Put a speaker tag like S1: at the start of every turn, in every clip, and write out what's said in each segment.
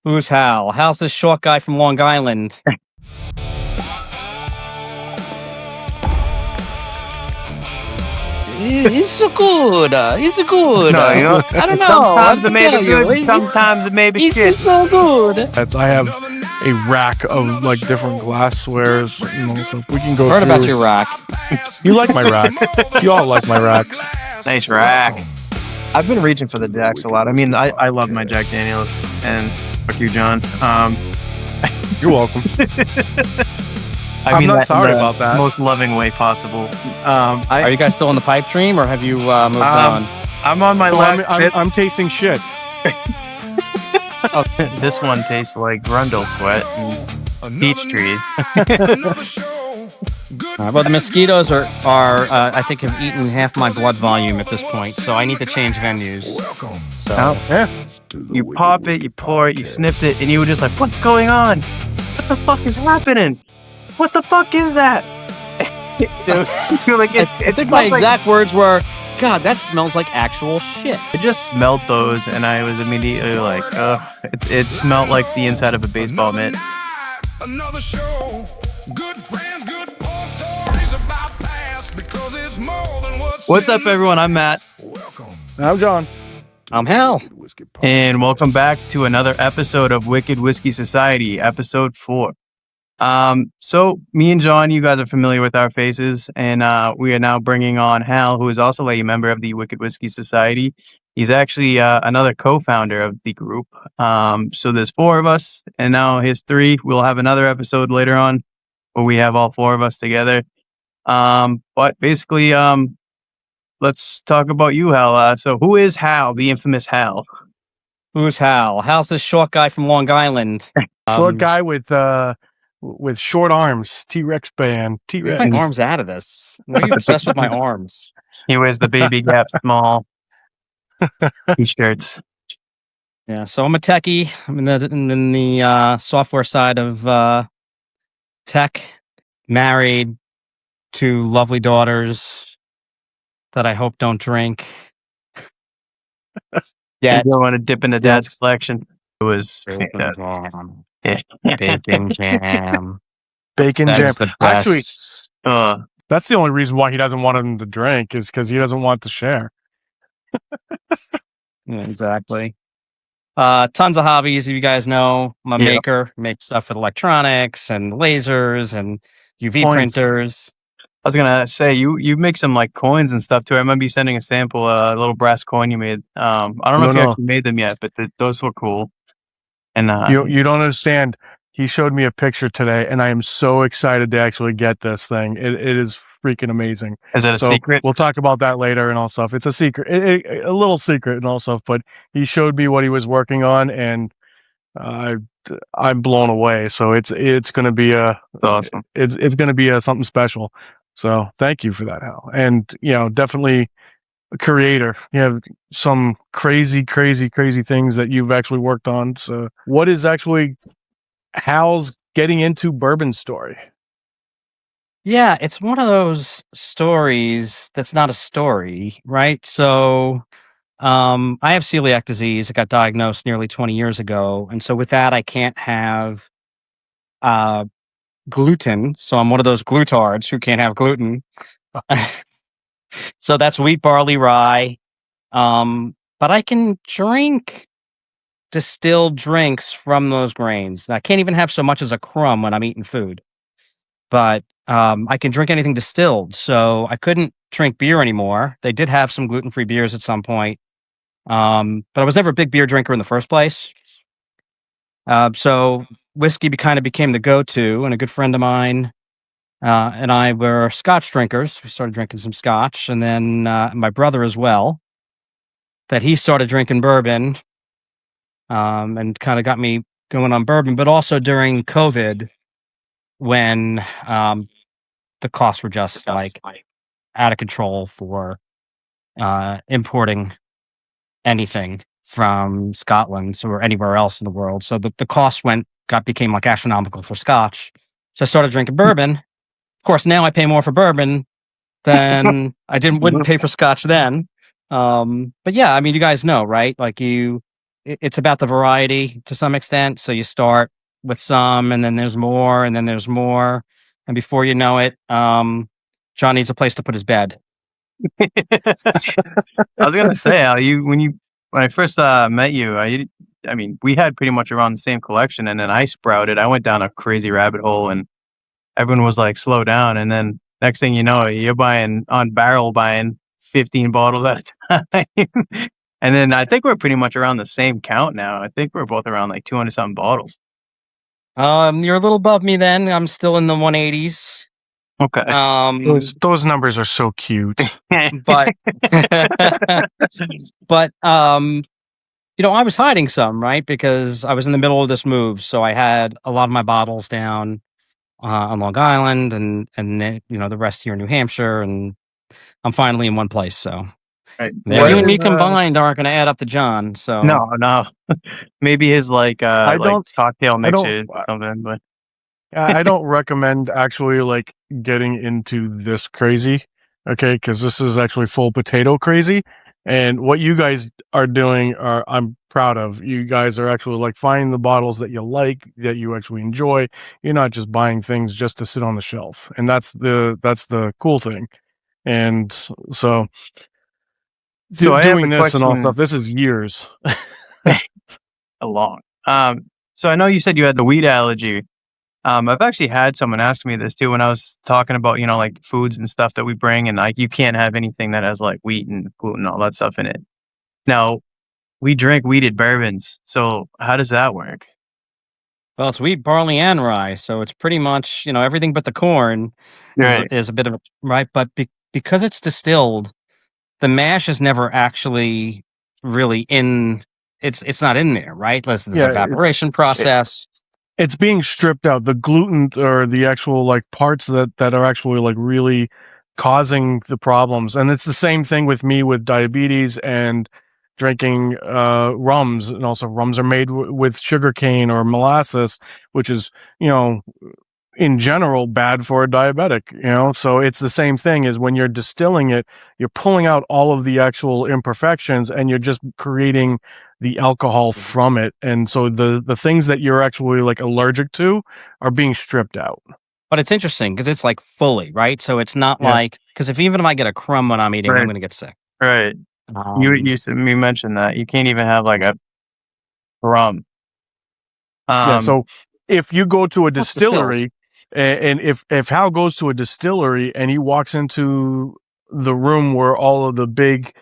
S1: Who's Hal? Hal's this short guy from Long Island. He's so good. He's so good.
S2: No, you know,
S1: I don't know.
S2: sometimes it may be good, sometimes it may be
S1: He's
S2: shit.
S1: just so good.
S3: I have a rack of like different glasswares, so we can go
S1: Heard
S3: through.
S1: about your rack.
S3: You like my rack. You all like my rack.
S2: Nice rack. I've been reaching for the Jacks a lot. I mean, I love my Jack Daniels, and fuck you, John.
S3: You're welcome.
S2: I mean,
S3: not
S2: that
S3: sorry
S2: in the
S3: about that.
S2: most loving way possible.
S1: Are you guys still on the pipe dream, or have you moved on?
S2: I'm on my
S3: No,
S2: last bit.
S3: I'm tasting shit.
S2: This one tastes like Grundle sweat and peach trees.
S1: Well, the mosquitoes are I think have eaten half my blood volume at this point, so I need to change venues. So
S3: Yeah.
S2: You pop it, you pour it, you sniffed it, and you were just like, "What's going on? What the fuck is happening? What the fuck is that?" You're like,
S1: I think my exact words were, "God, that smells like actual shit."
S2: I just smelled those, and I was immediately like, "Ugh!" It smelled like the inside of a baseball mitt.
S4: Another show. Good friends, good poor stories about past because it's more than
S2: What's up, everyone? I'm Matt,
S3: I'm John.
S1: I'm Hal.
S2: and welcome back to another episode of Wicked Whiskey Society, episode 4. So me and John, you guys are familiar with our faces, and we are now bringing on Hal, who is also a member of the Wicked Whiskey Society. He's actually another co-founder of the group. So there's 4 of us, and now here's 3. We'll have another episode later on where we have all 4 of us together. But basically, let's talk about you, Hal. So who is Hal, the infamous Hal?
S1: Who's Hal? Hal's this short guy from Long Island.
S3: Short guy with short arms. T-Rex band.
S1: Get
S3: T-Rex.
S1: my arms out of this. Why are you obsessed with my arms?
S2: He wears the Baby Gap small t-shirts.
S1: Yeah, so I'm a techie. I'm in the software side of tech. Married, 2 lovely daughters that I hope don't drink.
S2: Yeah, you don't want to dip into Dad's collection. It was fantastic.
S1: Bacon jam.
S3: Bacon
S1: That
S3: jam.
S1: is the best.
S3: Actually, that's the only reason why he doesn't want them to drink is because he doesn't want to share.
S1: Yeah, exactly. Tons of hobbies. If you guys know, I'm a maker. Make stuff with electronics and lasers and UV
S3: Coins.
S1: printers.
S2: I was gonna say you make some like coins and stuff too. I remember you sending a sample, a little brass coin you made. I don't know if you actually made them yet, but those were cool. And
S3: You don't understand. He showed me a picture today, and I am so excited to actually get this thing. It is freaking amazing.
S2: Is it a secret?
S3: We'll talk about that later and all stuff. It's a secret, a little secret and all stuff. But he showed me what he was working on, and I'm blown away. So it's going to be
S2: awesome.
S3: It's going to be something special. So thank you for that, Hal. And definitely a creator. You have some crazy things that you've actually worked on. So what is actually Hal's getting into bourbon story?
S1: Yeah, it's one of those stories that's not a story, right? So I have celiac disease. I got diagnosed nearly 20 years ago. And so with that, I can't have gluten. So I'm one of those glutards who can't have gluten. So that's wheat, barley, rye. But I can drink distilled drinks from those grains. And I can't even have so much as a crumb when I'm eating food. But I can drink anything distilled. So I couldn't drink beer anymore. They did have some gluten-free beers at some point. But I was never a big beer drinker in the first place. So whiskey kind of became the go-to, and a good friend of mine and I were Scotch drinkers. We started drinking some Scotch, and then my brother as well, that he started drinking bourbon and kind of got me going on bourbon, but also during COVID when the costs were just like out of control for importing anything from Scotland or anywhere else in the world. So the cost became like astronomical for Scotch. So I started drinking bourbon. Of course, now I pay more for bourbon than I wouldn't pay for Scotch then. But yeah, I mean, you guys know, right? Like it's about the variety to some extent. So you start with some, and then there's more, and then there's more, and before you know it, John needs a place to put his bed.
S2: I was gonna say, when I first met you, I mean, we had pretty much around the same collection, and then I sprouted. I went down a crazy rabbit hole, and everyone was like, "Slow down." And then next thing you know, you're buying 15 bottles at a time. And then I think we're pretty much around the same count now. I think we're both around like 200 something bottles.
S1: You're a little above me then. I'm still in the 180s.
S2: Okay.
S3: Those numbers are so cute.
S1: But but I was hiding some, right? Because I was in the middle of this move, so I had a lot of my bottles down on Long Island, and the rest here in New Hampshire, and I'm finally in one place. So
S2: Right.
S1: you and me combined aren't going to add up to John. So
S2: No. Maybe his like cocktail mixture
S3: don't-
S2: or something, but
S3: I don't recommend actually like getting into this crazy, okay? Because this is actually full potato crazy. And what you guys are doing I'm proud of. You guys are actually like finding the bottles that you like, that you actually enjoy. You're not just buying things just to sit on the shelf, and that's the cool thing. And so,
S2: So I have
S3: doing
S2: a
S3: this and all
S2: question
S3: stuff, this is years.
S2: along. So I know you said you had the wheat allergy. I've actually had someone ask me this too when I was talking about, like foods and stuff that we bring, and like you can't have anything that has like wheat and gluten and all that stuff in it. Now, we drink wheated bourbons, so how does that work?
S1: well, it's wheat, barley, and rye, so it's pretty much everything but the corn is
S2: Right.
S1: is a bit of a right. But because it's distilled, the mash is never actually really in. It's not in there, right? There's
S3: Yeah,
S1: evaporation process.
S3: it's being stripped out. The gluten or the actual like parts that are actually like really causing the problems. And it's the same thing with me with diabetes and drinking rums. And also rums are made with sugar cane or molasses, which is, in general bad for a diabetic, so it's the same thing as when you're distilling it, you're pulling out all of the actual imperfections and you're just creating the alcohol from it, and so the things that you're actually like allergic to are being stripped out.
S1: But it's interesting because it's like fully, right? So it's not
S3: Yeah.
S1: like, because even if I get a crumb when I'm eating, I'm
S2: Right.
S1: going to get sick.
S2: Right. You mentioned that you can't even have like a rum.
S3: Yeah, so if you go to a
S1: Plus the stills.
S3: distillery, and if Hal goes to a distillery and he walks into the room where all of the big,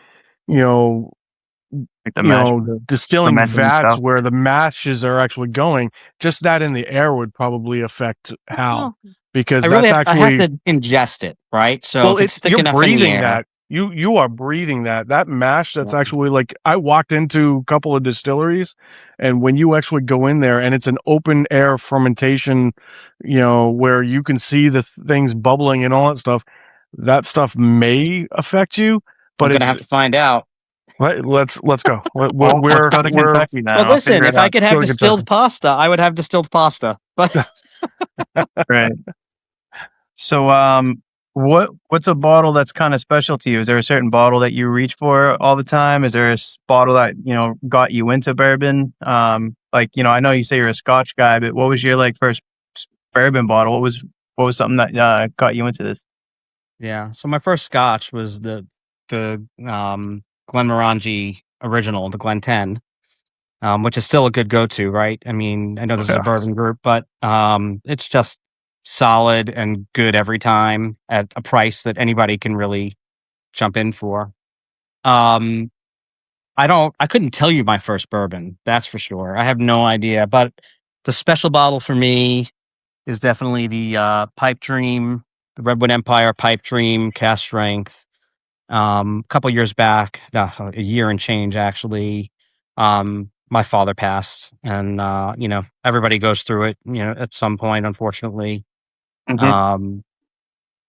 S2: Like the mash,
S3: distilling
S2: fermenting and
S3: vats
S2: stuff.
S3: where the mashes are actually going, just that in the air would probably affect Hal,
S1: Well,
S3: because
S1: I really
S3: that's
S1: have, I
S3: actually
S1: have to ingest it, right? So
S3: well,
S1: if it's thick
S3: you're
S1: enough in the
S3: breathing
S1: air,
S3: that. You are breathing that mash. That's
S1: Yeah.
S3: actually like, I walked into a couple of distilleries, and when you actually go in there and it's an open air fermentation, where you can see the things bubbling and all that stuff may affect you. But
S1: I'm going to have to find out.
S3: let's go.
S2: Well, let's go to Kentucky now.
S1: But
S2: I'll
S1: listen,
S2: figure it
S1: if I
S2: out.
S1: could
S3: Let's
S1: have
S3: go to
S1: distilled pasta, I would have distilled pasta. But
S2: Right. So, what's a bottle that's kind of special to you? Is there a certain bottle that you reach for all the time? Is there a bottle that got you into bourbon? I know you say you're a Scotch guy, but what was your like first bourbon bottle? What was something that got you into this?
S1: yeah, so my first Scotch was the Glenmorangie original, the Glen 10. Which is still a good go-to, right? I mean, I know this is a bourbon group, but it's just solid and good every time at a price that anybody can really jump in for. Um, I couldn't tell you my first bourbon, that's for sure. I have no idea, but the special bottle for me is definitely the Pipe Dream, the Redwood Empire Pipe Dream cast strength. A couple years back, a year and change actually, my father passed, and everybody goes through it, at some point, unfortunately.
S2: Mhm.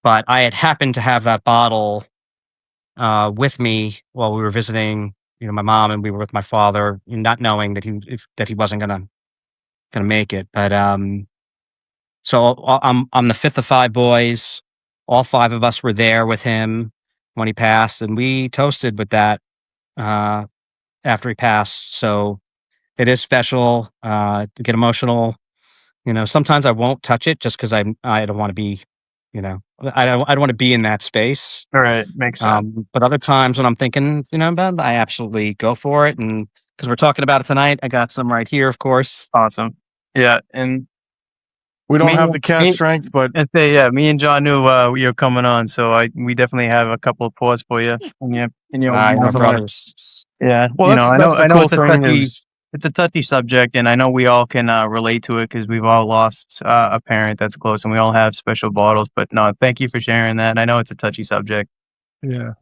S1: But I had happened to have that bottle with me while we were visiting, my mom, and we were with my father, not knowing that he wasn't gonna make it. But so I'm the fifth of five boys. All five of us were there with him when he passed, and we toasted with that after he passed. So It is special. Get emotional. Sometimes I won't touch it just because I don't want to be, I don't want to be in that space.
S2: All right, makes sense.
S1: But other times when I'm thinking, about it, I absolutely go for it. And because we're talking about it tonight, I got some right here, of course.
S2: Awesome. Yeah, and
S3: We don't
S2: me,
S3: have the cash strength, but
S2: and say, yeah, me and John knew you're coming on, so we definitely have a couple of pours for you in your
S1: My
S2: moment.
S1: brothers.
S2: Yeah,
S3: well, that's the
S2: I know
S3: cool thing is
S2: it's a touchy subject, and I know we all can relate to it because we've all lost a parent that's close, and we all have special bottles. But no, thank you for sharing that. I know it's a touchy subject.
S3: yeah.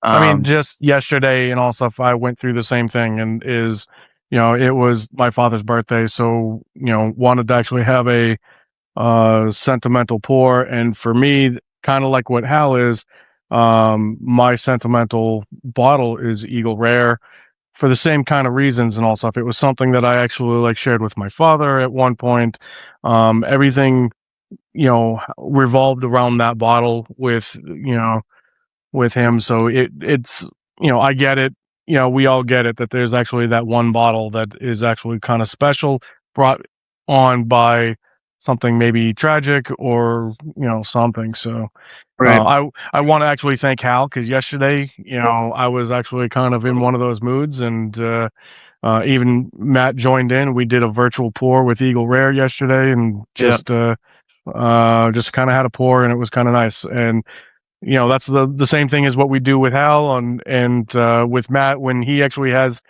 S3: I mean,
S2: Um,
S3: just yesterday and all stuff, I went through the same thing, and it was my father's birthday, so wanted to actually have a sentimental pour, and for me, kind of like what Hal is, my sentimental bottle is Eagle Rare for the same kind of reasons and all stuff. It was something that I actually like shared with my father at one point. Everything revolved around that bottle with him. So it's I get it. We all get it that there's actually that one bottle that is actually kind of special, brought on by something maybe tragic or something. So
S2: right.
S3: I want to actually thank Hal because yesterday I was actually kind of in one of those moods, and even Matt joined in. We did a virtual pour with Eagle Rare yesterday, and
S2: Yeah.
S3: just kind of had a pour, and it was kind of nice. And that's the same thing as what we do with Hal and with Matt when he actually has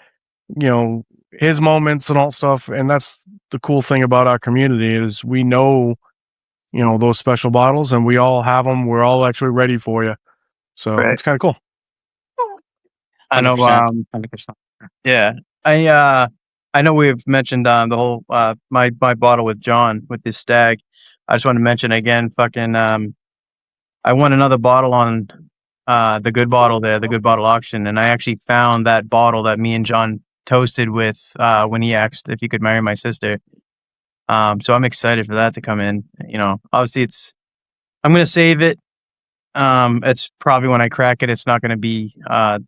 S3: his moments and all stuff. And that's the cool thing about our community is we know those special bottles, and we all have them. We're all actually ready for you. So
S2: Right.
S3: it's kind of cool.
S2: I know.
S1: 100%.
S2: Yeah. I know we've mentioned the whole my bottle with John with this stag. I just want to mention again, fucking I won another bottle on the good bottle there, the good bottle auction, and I actually found that bottle that me and John toasted with when he asked if he could marry my sister. So I'm excited for that to come in. Obviously I'm gonna save it. It's probably when I crack it, it's not gonna be a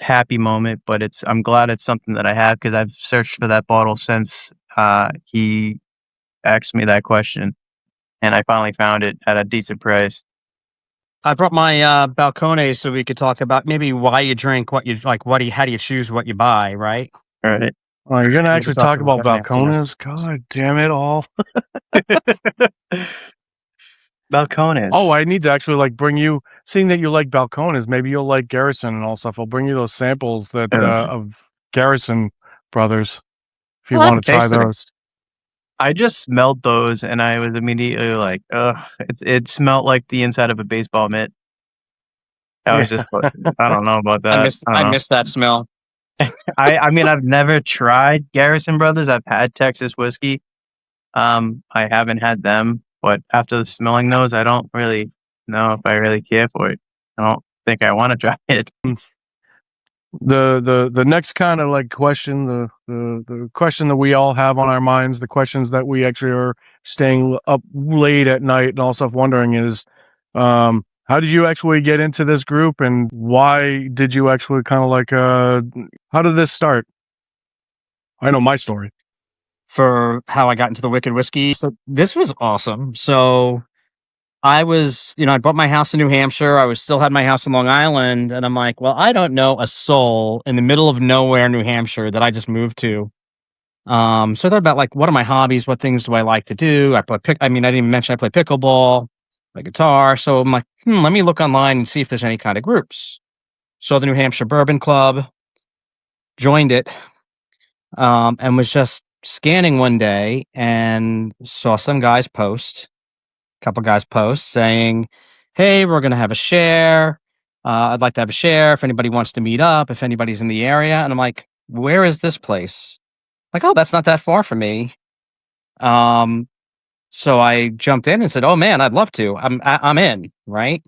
S2: happy moment, but I'm glad it's something that I have because I've searched for that bottle since he asked me that question, and I finally found it at a decent price.
S1: I brought my balcones so we could talk about maybe why you drink, what you like, how do you choose what you buy, right?
S2: All right.
S3: Oh, you're gonna
S1: We could
S3: actually
S1: talk
S3: talk
S1: about
S3: about
S1: that
S3: balcones?
S1: nastiness.
S3: God damn it all!
S2: Balcones.
S3: Oh, I need to actually bring you. Seeing that you like balcones, maybe you'll like Garrison and all stuff. I'll bring you those samples that of Garrison Brothers if you
S2: I like
S3: want
S2: the
S3: to try
S2: taste of it.
S3: those.
S2: I just smelled those, and I was immediately like, "Ugh!" It smelled like the inside of a baseball mitt. I was just like, I don't know about
S1: I
S2: that.
S1: miss
S2: I
S1: I
S2: don't know.
S1: miss that smell.
S2: I mean, I've never tried Garrison Brothers. I've had Texas whiskey. I haven't had them, but after smelling those, I don't really know if I really care for it. I don't think I want to try it.
S3: The next kind of question, the question that we all have on our minds, the questions that we actually are staying up late at night and all stuff wondering is, how did you actually get into this group, and why did you actually kind of how did this start? I know my story.
S1: For how I got into the Wicked Whiskey. So this was awesome. So I was, I bought my house in New Hampshire. I was still had my house in Long Island, and I'm like, well, I don't know a soul in the middle of nowhere, New Hampshire, that I just moved to. So I thought about what are my hobbies? What things do I like to do? I didn't even mention I play pickleball, play guitar. So I'm like, let me look online and see if there's any kind of groups. So the New Hampshire Bourbon Club, joined it, and was just scanning one day and saw some guys post, a couple guys post saying, "Hey, we're going to have a share. I'd like to have a share if anybody wants to meet up, if anybody's in the area." And I'm like, "Where is this place?" Like, "Oh, that's not that far from me." Um, so I jumped in and said, "Oh man, I'd love to. I'm in." Right.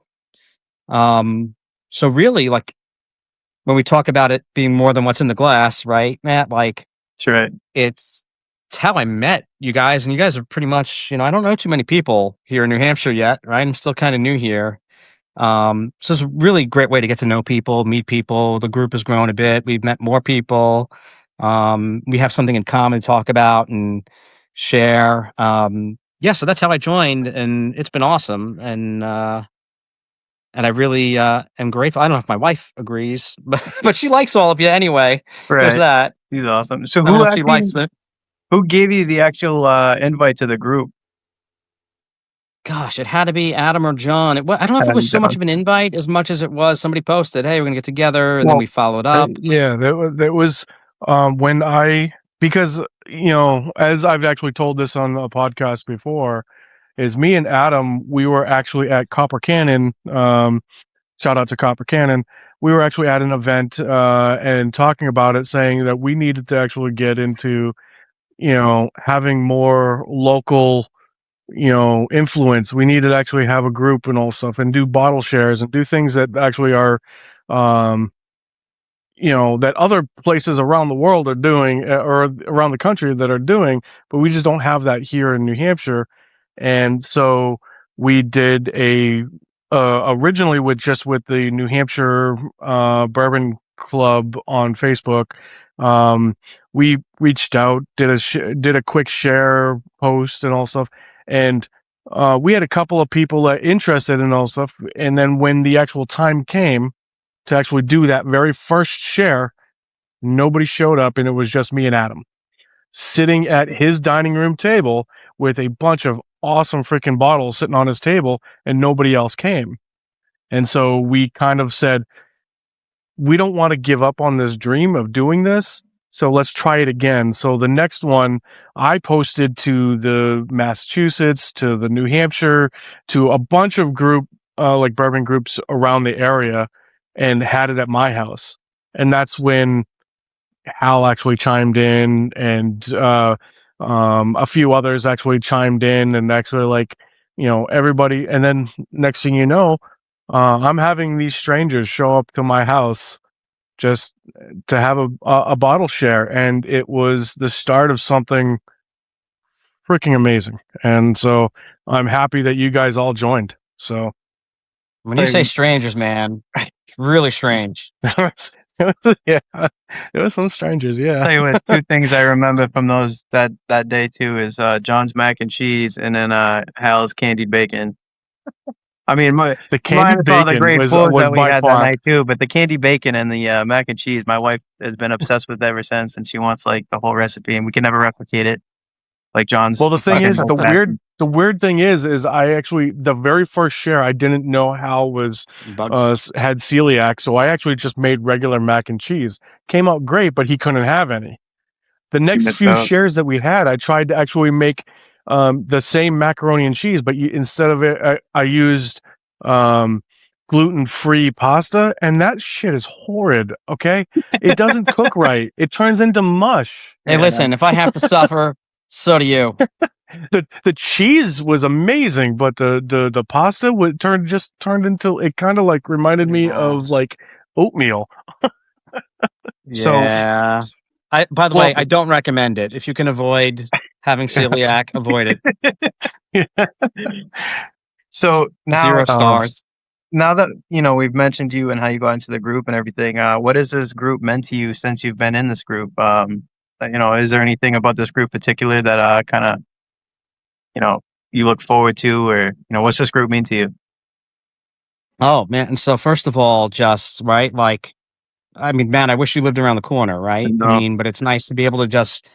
S1: Um, so really, when we talk about it being more than what's in the glass, right, Matt?
S2: That's right.
S1: It's how I met you guys, and you guys are pretty much, I don't know too many people here in New Hampshire yet, right? I'm still kind of new here. So it's a really great way to get to know people, meet people. The group has grown a bit. We've met more people. We have something in common to talk about and share. Yeah, so that's how I joined, and it's been awesome. And I really am grateful. I don't know if my wife agrees, but she likes all of you anyway. There's
S2: Right.
S1: that.
S2: He's awesome. So
S1: I don't know
S2: who
S1: if she likes
S2: actually
S1: the.
S2: who gave you the actual invite to the group?
S1: Gosh, it had to be Adam or John. I don't know if it was
S2: Adam
S1: so much
S2: John.
S1: of an invite as much as it was somebody posted, "Hey, we're gonna get together," and then
S2: Well,
S1: we followed up.
S3: Yeah, that was when because as I've actually told this on a podcast before, is me and Adam, we were actually at Copper Cannon. Shout out to Copper Cannon. We were actually at an event and talking about it, saying that we needed to actually get into having more local influence. We need to actually have a group and all stuff and do bottle shares and do things that actually are um that other places around the world are doing or around the country that are doing, but we just don't have that here in New Hampshire. And so we did a originally with the New Hampshire Bourbon Club on Facebook. We reached out, did a quick share post and all stuff, and we had a couple of people that interested in all stuff. And then when the actual time came to actually do that very first share, nobody showed up, and it was just me and Adam sitting at his dining room table with a bunch of awesome freaking bottles sitting on his table, and nobody else came. And so we kind of said, we don't want to give up on this dream of doing this. So let's try it again. So the next one, I posted to the Massachusetts, to the New Hampshire, to a bunch of like bourbon groups around the area, and had it at my house. And that's when Hal actually chimed in, and a few others actually chimed in, and actually everybody. And then next thing you know, I'm having these strangers show up to my house just to have a bottle share, and it was the start of something freaking amazing. And so I'm happy that you guys all joined. So
S1: When you say strangers, man, it's really strange.
S3: yeah, there was some strangers. Yeah.
S2: Tell you what, two things I remember from that day too is John's mac and cheese, and then Hal's candied bacon. I mean,
S3: The candied
S2: minus all the
S3: bacon
S2: great
S3: was
S2: food that we
S3: by
S2: had that
S3: far.
S2: night too, but the candied bacon and the mac and cheese, my wife has been obsessed with ever since, and she wants like the whole recipe, and we can never replicate it. Like John's.
S3: Well, the thing
S2: fucking
S3: is,
S2: old fashioned.
S3: the weird thing is I actually, the very first share, I didn't know Hal was
S1: Bugs.
S3: had celiac, so I actually just made regular mac and cheese. Came out great, but he couldn't have any. The next
S2: missed
S3: few
S2: out.
S3: shares that we had, I tried to actually make the same macaroni and cheese, but instead of it, I used gluten-free pasta, and that shit is horrid. Okay, it doesn't cook right. It turns into mush.
S1: Hey, listen, if I have to suffer, so do you.
S3: The cheese was amazing, but the pasta turned into, it kind of like reminded me of like oatmeal.
S1: Yeah. By the way, I don't recommend it. If you can avoid having celiac, avoid it.
S2: So now
S1: 0 stars.
S2: Now that we've mentioned you and how you got into the group and everything, what has this group meant to you since you've been in this group? Is there anything about this group particular that kind of you look forward to, or what's this group mean to you?
S1: Oh man! And so first of all, just right, like, I mean, man, I wish you lived around the corner, right? I mean, but it's nice to be able to just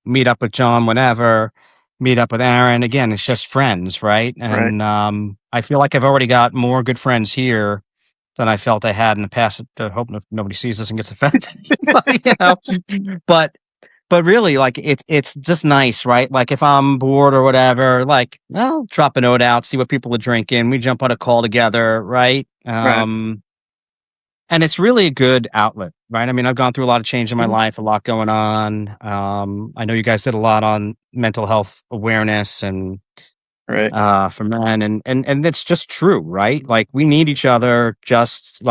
S1: meet up with John whenever, meet up with Aaron. Again, it's just friends, right? And I feel like I've already got more good friends here than I felt I had in the past. I hope nobody sees this and gets offended. But really, like, it's just nice, right? Like, if I'm bored or whatever, like, I'll drop a note out, see what people are drinking. We jump on a call together, right? And it's really a good outlet, right? I mean, I've gone through a lot of change in my life, a lot going on. I know you guys did a lot on mental health awareness and for men, and it's just true, right? Like, we need each other, just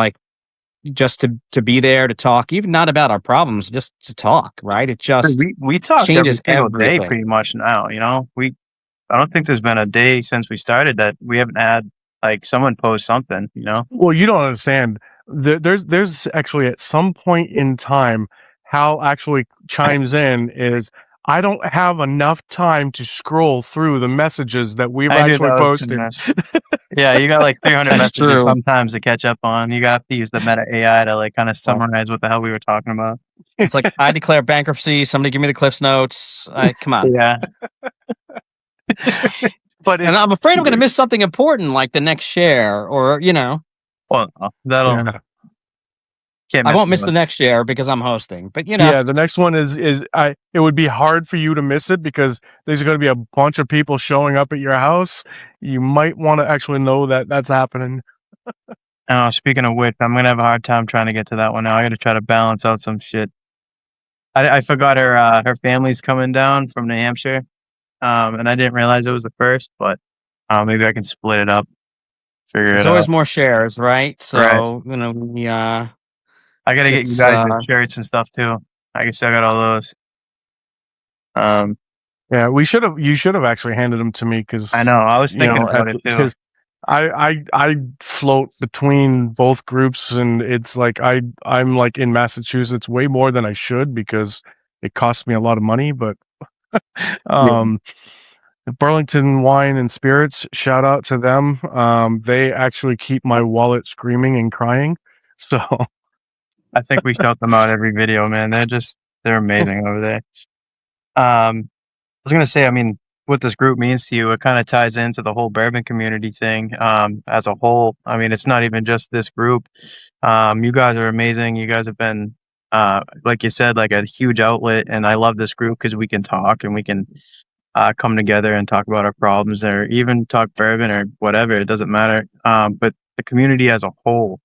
S1: to be there to talk, even not about our problems, just to talk, right? It just
S2: we talk
S1: changes
S2: every single day
S1: everything.
S2: pretty much now. I don't think there's been a day since we started that we haven't had like someone post something.
S3: Well, you don't understand. There's actually at some point in time, Hal actually chimes in is, I don't have enough time to scroll through the messages that we've
S2: I knew
S3: actually
S2: that was
S3: posted.
S2: gonna. Yeah, you got like 300
S1: That's
S2: messages
S1: true.
S2: sometimes to catch up on. You got to use the meta AI to like kind of summarize what the hell we were talking about.
S1: It's like I declare bankruptcy. Somebody give me the Cliff's notes. Come on.
S2: Yeah,
S3: But
S1: And
S3: it's
S1: I'm afraid I'm going to miss something important, like the next share, or
S2: well, that'll
S3: yeah.
S2: can't
S1: I
S2: miss
S1: won't miss the
S2: one.
S1: next share because I'm hosting. But
S3: Yeah, the next one is it would be hard for you to miss it because there's going to be a bunch of people showing up at your house. You might want to actually know that that's happening.
S2: Oh, speaking of which, I'm gonna have a hard time trying to get to that one now. I got to try to balance out some shit. I forgot her family's coming down from New Hampshire, and I didn't realize it was the first, but maybe I can split it up, figure
S1: there's
S2: it
S1: always
S2: out.
S1: more shares, right?
S2: Right.
S1: So we
S2: I got to get you
S1: it's
S2: guys the shirts and stuff too. I guess I got all those.
S3: Yeah, you should have actually handed them to me because
S2: I know. I was thinking about it too.
S3: because I float between both groups, and it's like I'm like in Massachusetts way more than I should because it costs me a lot of money. But Burlington Wine and Spirits, shout out to them. They actually keep my wallet screaming and crying. So
S2: I think we shout them out every video, man. They're amazing over there. I was gonna say, I mean, what this group means to you, it kind of ties into the whole bourbon community thing as a whole. I mean, it's not even just this group. You guys are amazing. You guys have been, like you said, like a huge outlet, and I love this group because we can talk and we can come together and talk about our problems, or even talk bourbon or whatever. It doesn't matter. But the community as a whole,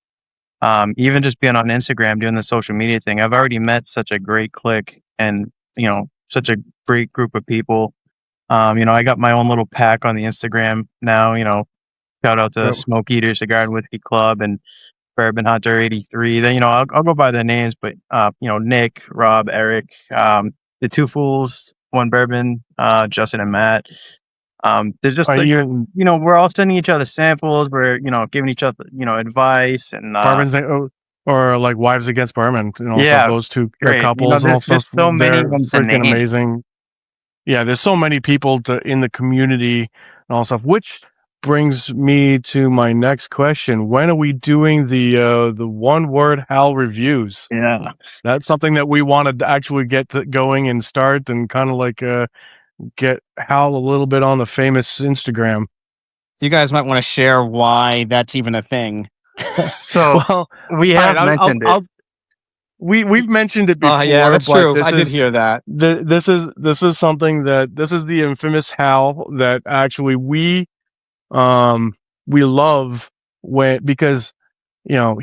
S2: even just being on Instagram doing the social media thing, I've already met such a great clique and such a great group of people. I got my own little pack on the Instagram now. Shout out to
S3: Yep.
S2: Smoke Eater Cigar and Whiskey Club and Bourbon Hunter 83. Then I'll go by the names, but Nick, Rob, Eric, the Two Fools, One Bourbon, Justin and Matt. They're just like,
S3: even
S2: we're all sending each other samples. We're giving each other advice and
S3: Bourbons or like Wives Against Bourbon,
S2: yeah,
S3: those two
S2: great.
S3: couples and all
S2: There's
S3: stuff.
S2: so many
S3: They're
S2: of them to
S3: freaking
S2: name.
S3: amazing. Yeah, there's so many people in the community and all stuff, which brings me to my next question. When are we doing the one word Hal reviews?
S2: Yeah.
S3: That's something that we want to actually get going and start and kind of like get Hal a little bit on the famous Instagram.
S1: you guys might want to share why that's even a thing.
S2: So
S3: Well,
S2: we have
S3: all right,
S2: mentioned it.
S3: We've mentioned it before.
S1: Yeah, that's
S3: but
S1: true. I did hear that.
S3: This is something this is the infamous Hal that actually we love because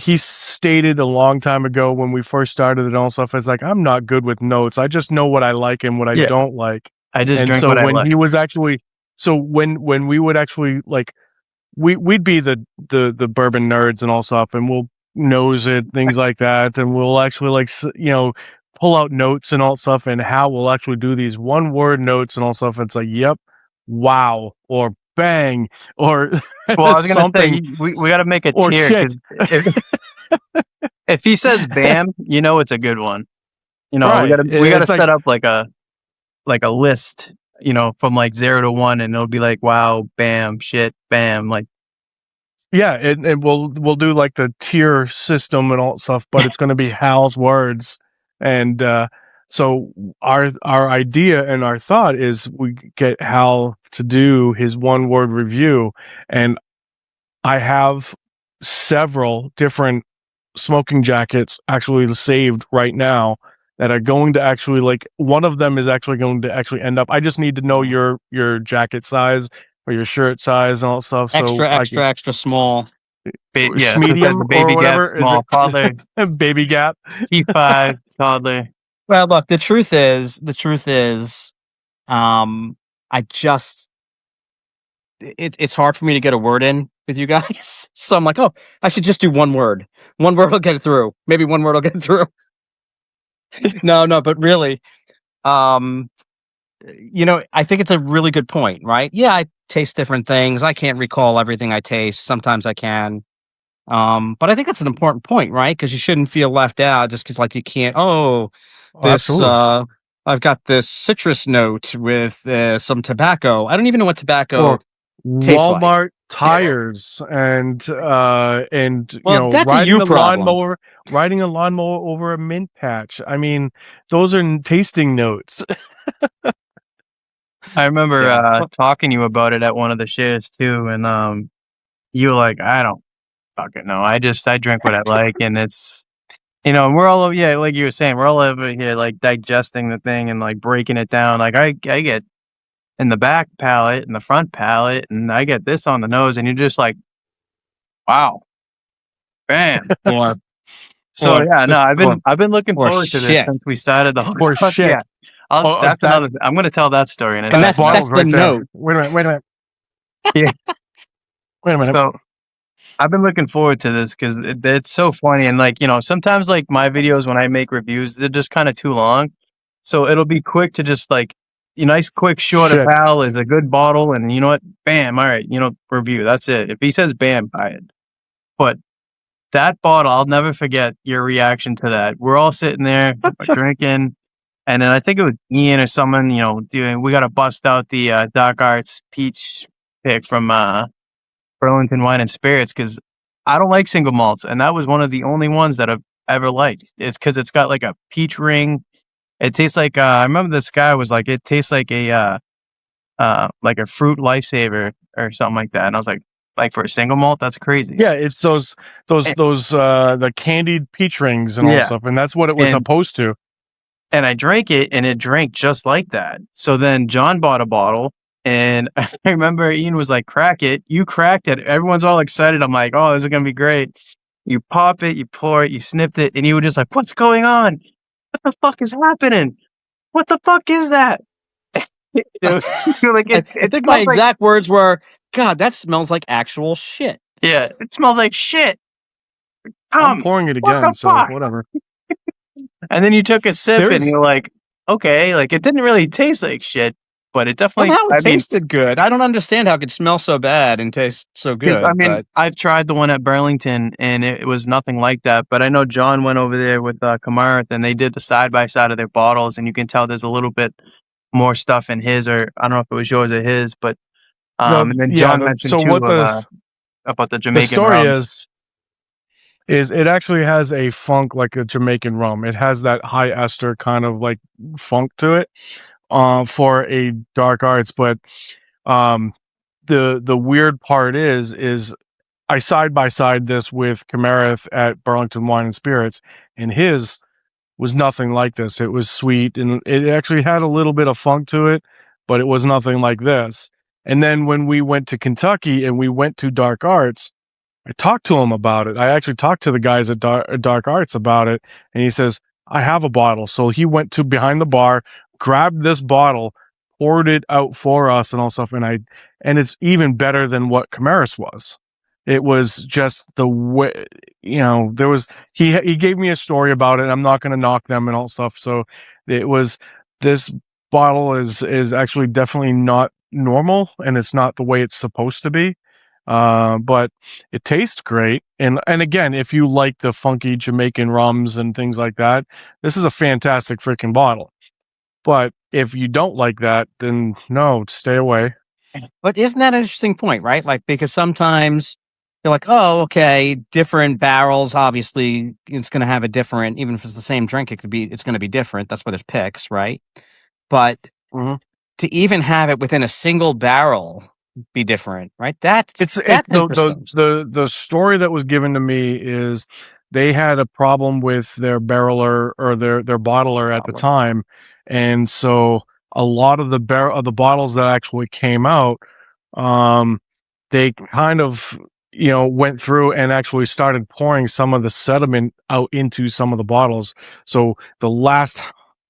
S3: he stated a long time ago when we first started and all stuff. It's like, I'm not good with notes. I just know what I like and what I
S2: Yeah.
S3: don't like.
S2: I just
S3: And
S2: drink
S3: so
S2: what I
S3: when
S2: like.
S3: he was actually when we would actually like we'd be the bourbon nerds and all stuff, and we'll nose it, things like that, and we'll actually like pull out notes and all stuff, and how we'll actually do these one word notes and all stuff. It's like, yep, wow, or bang, or
S2: Well, I was gonna say
S3: something,
S2: we got to make a
S3: or
S2: tier.
S3: shit.
S2: 'Cause if he says "bam," it's a good one.
S3: Right.
S2: We gotta
S3: It's like,
S2: set up like a list. From like 0 to 1, and it'll be like, wow, bam, shit, bam. Like,
S3: yeah, and we'll do like the tier system and all stuff, but it's going to be Hal's words. And so our idea and our thought is we get Hal to do his one word review, and I have several different smoking jackets actually saved right now that are going to actually, like, one of them is actually going to actually end up. I just need to know your jacket size or your shirt size and all that stuff. So
S1: Extra small.
S2: yeah,
S3: medium
S2: the baby
S3: or whatever.
S2: gap, small, toddler,
S3: Baby gap.
S2: T5, toddler.
S1: Well, look, the truth is, I just it's hard for me to get a word in with you guys. So I'm like, oh, I should just do one word. One word will get it through. Maybe one word will get it through. No, but really, I think it's a really good point, right? Yeah, I taste different things. I can't recall everything I taste. Sometimes I can. But I think that's an important point, right? Because you shouldn't feel left out just because, like, you can't. Oh, This
S3: Absolutely.
S1: I've got this citrus note with some tobacco. I don't even know what tobacco
S3: Or
S1: tastes like.
S3: Walmart tires and
S1: Well, that's a you problem.
S3: riding a lawnmower over a mint patch. I mean, those are tasting notes.
S2: I remember
S1: Yeah. Well,
S2: talking to you about it at one of the shares too, and you were like, "I don't fucking know. I drink what I like, and it's we're all over, yeah, like you were saying, we're all over here like digesting the thing and like breaking it down. Like I get in the back palate and the front palate, and I get this on the nose, and you're just like, wow, bam."
S1: or
S2: So
S1: or
S2: yeah, no,
S1: just
S2: I've been looking
S1: or
S2: forward to this
S1: shit.
S2: since we started the whole
S3: Or shit.
S2: yeah. I'll
S3: Oh,
S2: that's another I'm gonna tell that story in a
S1: And
S3: that
S2: second.
S3: bottle's
S1: that's the
S3: right there.
S1: note.
S3: Wait a minute. Wait a minute.
S2: Yeah.
S3: Wait a minute.
S2: So I've been looking forward to this because it's so funny, and like sometimes like my videos when I make reviews, they're just kind of too long, so it'll be quick to just like nice quick short of
S3: Shit.
S2: Hal is a good bottle, and you know what, bam, all right, review, that's it. If he says bam, buy it. But that bottle, I'll never forget your reaction to that. We're all sitting there drinking, and then I think it was Ian or someone, doing. We got to bust out the Dark Arts peach pick from Burlington Wine and Spirits because I don't like single malts, and that was one of the only ones that I've ever liked. It's because it's got like a peach ring. It tastes like I remember this guy was like, it tastes like a fruit lifesaver or something like that, and I was like for a single malt, that's crazy.
S3: Yeah, it's those
S2: And-
S3: the candied peach rings and all
S2: Yeah.
S3: stuff, and that's what it was
S2: And
S3: supposed to.
S2: and I drank it, and it drank just like that. So then John bought a bottle, and I remember Ian was like, "Crack it." You cracked it. Everyone's all excited. I'm like, "Oh, this is gonna be great." You pop it, you pour it, you sniffed it, and you were just like, "What's going on? What the fuck is happening? What the fuck is that?" You're like,
S1: I
S2: it
S1: think my
S2: smells like
S1: exact words were, "God, that smells like actual shit."
S2: yeah, it smells like shit.
S3: I'm pouring it
S2: What
S3: again,
S2: the
S3: so
S2: fuck?
S3: whatever.
S2: And then you took a sip, and
S3: There's
S2: you're like, "Okay, like it didn't really taste like shit, but it definitely."
S1: Somehow it
S2: I mean,
S1: tasted good. I don't understand how it could smell so bad and taste so
S2: 'cause, I
S1: good,
S2: mean,
S1: but
S2: I've tried the one at Burlington, and it was nothing like that, but I know John went over there with, Kamarth, and they did the side by side of their bottles, and you can tell there's a little bit more stuff in his, or I don't know if it was yours or his, but, and then John mentioned
S3: so
S2: too,
S3: what
S2: about the
S3: the
S2: Jamaican
S3: story
S2: rum.
S3: is it actually has a funk like a Jamaican rum. It has that high ester kind of like funk to it, for a dark arts. But um, the weird part is I side by side this with Camarith at Burlington Wine and Spirits, and his was nothing like this. It was sweet and it actually had a little bit of funk to it, but it was nothing like this. And then when we went to Kentucky and we went to Dark Arts, I talked to him about it. I actually talked to the guys at Dark Arts about it, and he says, I have a bottle. So he went to behind the bar, grabbed this bottle, poured it out for us and all stuff. And it's even better than what Camaris was. It was just the way, there was, he gave me a story about it. I'm not going to knock them and all stuff. So it was, this bottle is actually definitely not normal, and it's not the way it's supposed to be. But it tastes great. And again, if you like the funky Jamaican rums and things like that, this is a fantastic freaking bottle. But if you don't like that, then no, stay away.
S1: But isn't that an interesting point, right? Like, because sometimes you're like, oh, okay, different barrels. Obviously, it's going to have a different, even if it's the same drink, it's going to be different. That's why there's picks, right? But
S3: Mhm.
S1: to even have it within a single barrel be different, right? That's interesting.
S3: The story that was given to me is they had a problem with their barreler or their bottler at the time, and so a lot of the bottles that actually came out, they kind of went through and actually started pouring some of the sediment out into some of the bottles. So the last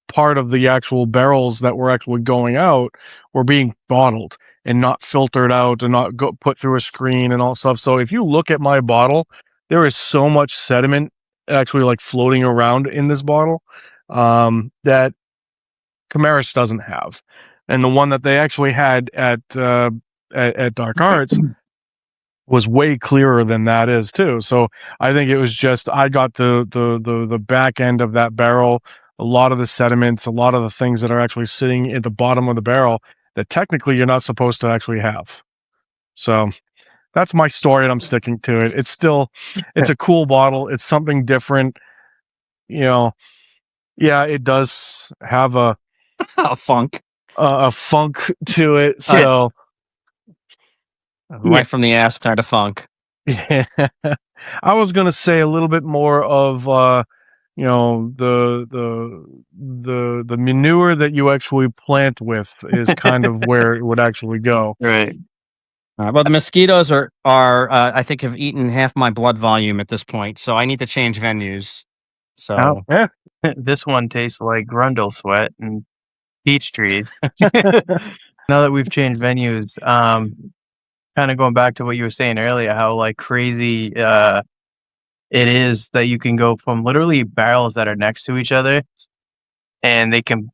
S3: part of the actual barrels that were actually going out were being bottled and not filtered out and not put through a screen and all stuff. So if you look at my bottle, there is so much sediment actually like floating around in this bottle, that Camaris doesn't have. And the one that they actually had at Dark Arts was way clearer than that is too. So I think it was just I got the back end of that barrel a lot of the sediments, a lot of the things that are actually sitting at the bottom of the barrel that technically you're not supposed to actually have. So that's my story, and I'm sticking to it. It's a cool bottle. It's something different. Yeah, it does have a
S1: Funk.
S3: funk to it.
S2: Yeah.
S3: So
S1: Right from the ass kind of funk.
S3: yeah, I was gonna say a little bit more of the manure that you actually plant with is kind of where it would actually go.
S2: Right.
S1: Well, the mosquitoes are I think have eaten half my blood volume at this point, so I need to change venues. So
S3: Yeah.
S2: This one tastes like grundle sweat and peach trees. Now that we've changed venues, kind of going back to what you were saying earlier, how like crazy it is that you can go from literally barrels that are next to each other, and they can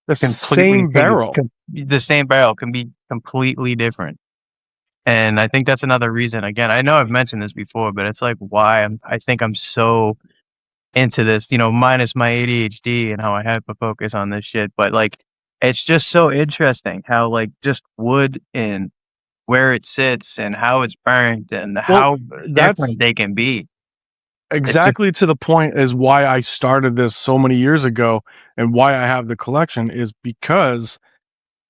S3: The
S2: completely
S3: same barrel.
S2: the same barrel can be completely different. And I think that's another reason. Again, I know I've mentioned this before, but it's like why I think I'm so into this, minus my ADHD and how I have to focus on this shit. But like, it's just so interesting how like just wood and where it sits and how it's burnt and how
S3: that's
S2: different they can be.
S3: exactly to the point is why I started this so many years ago and why I have the collection is because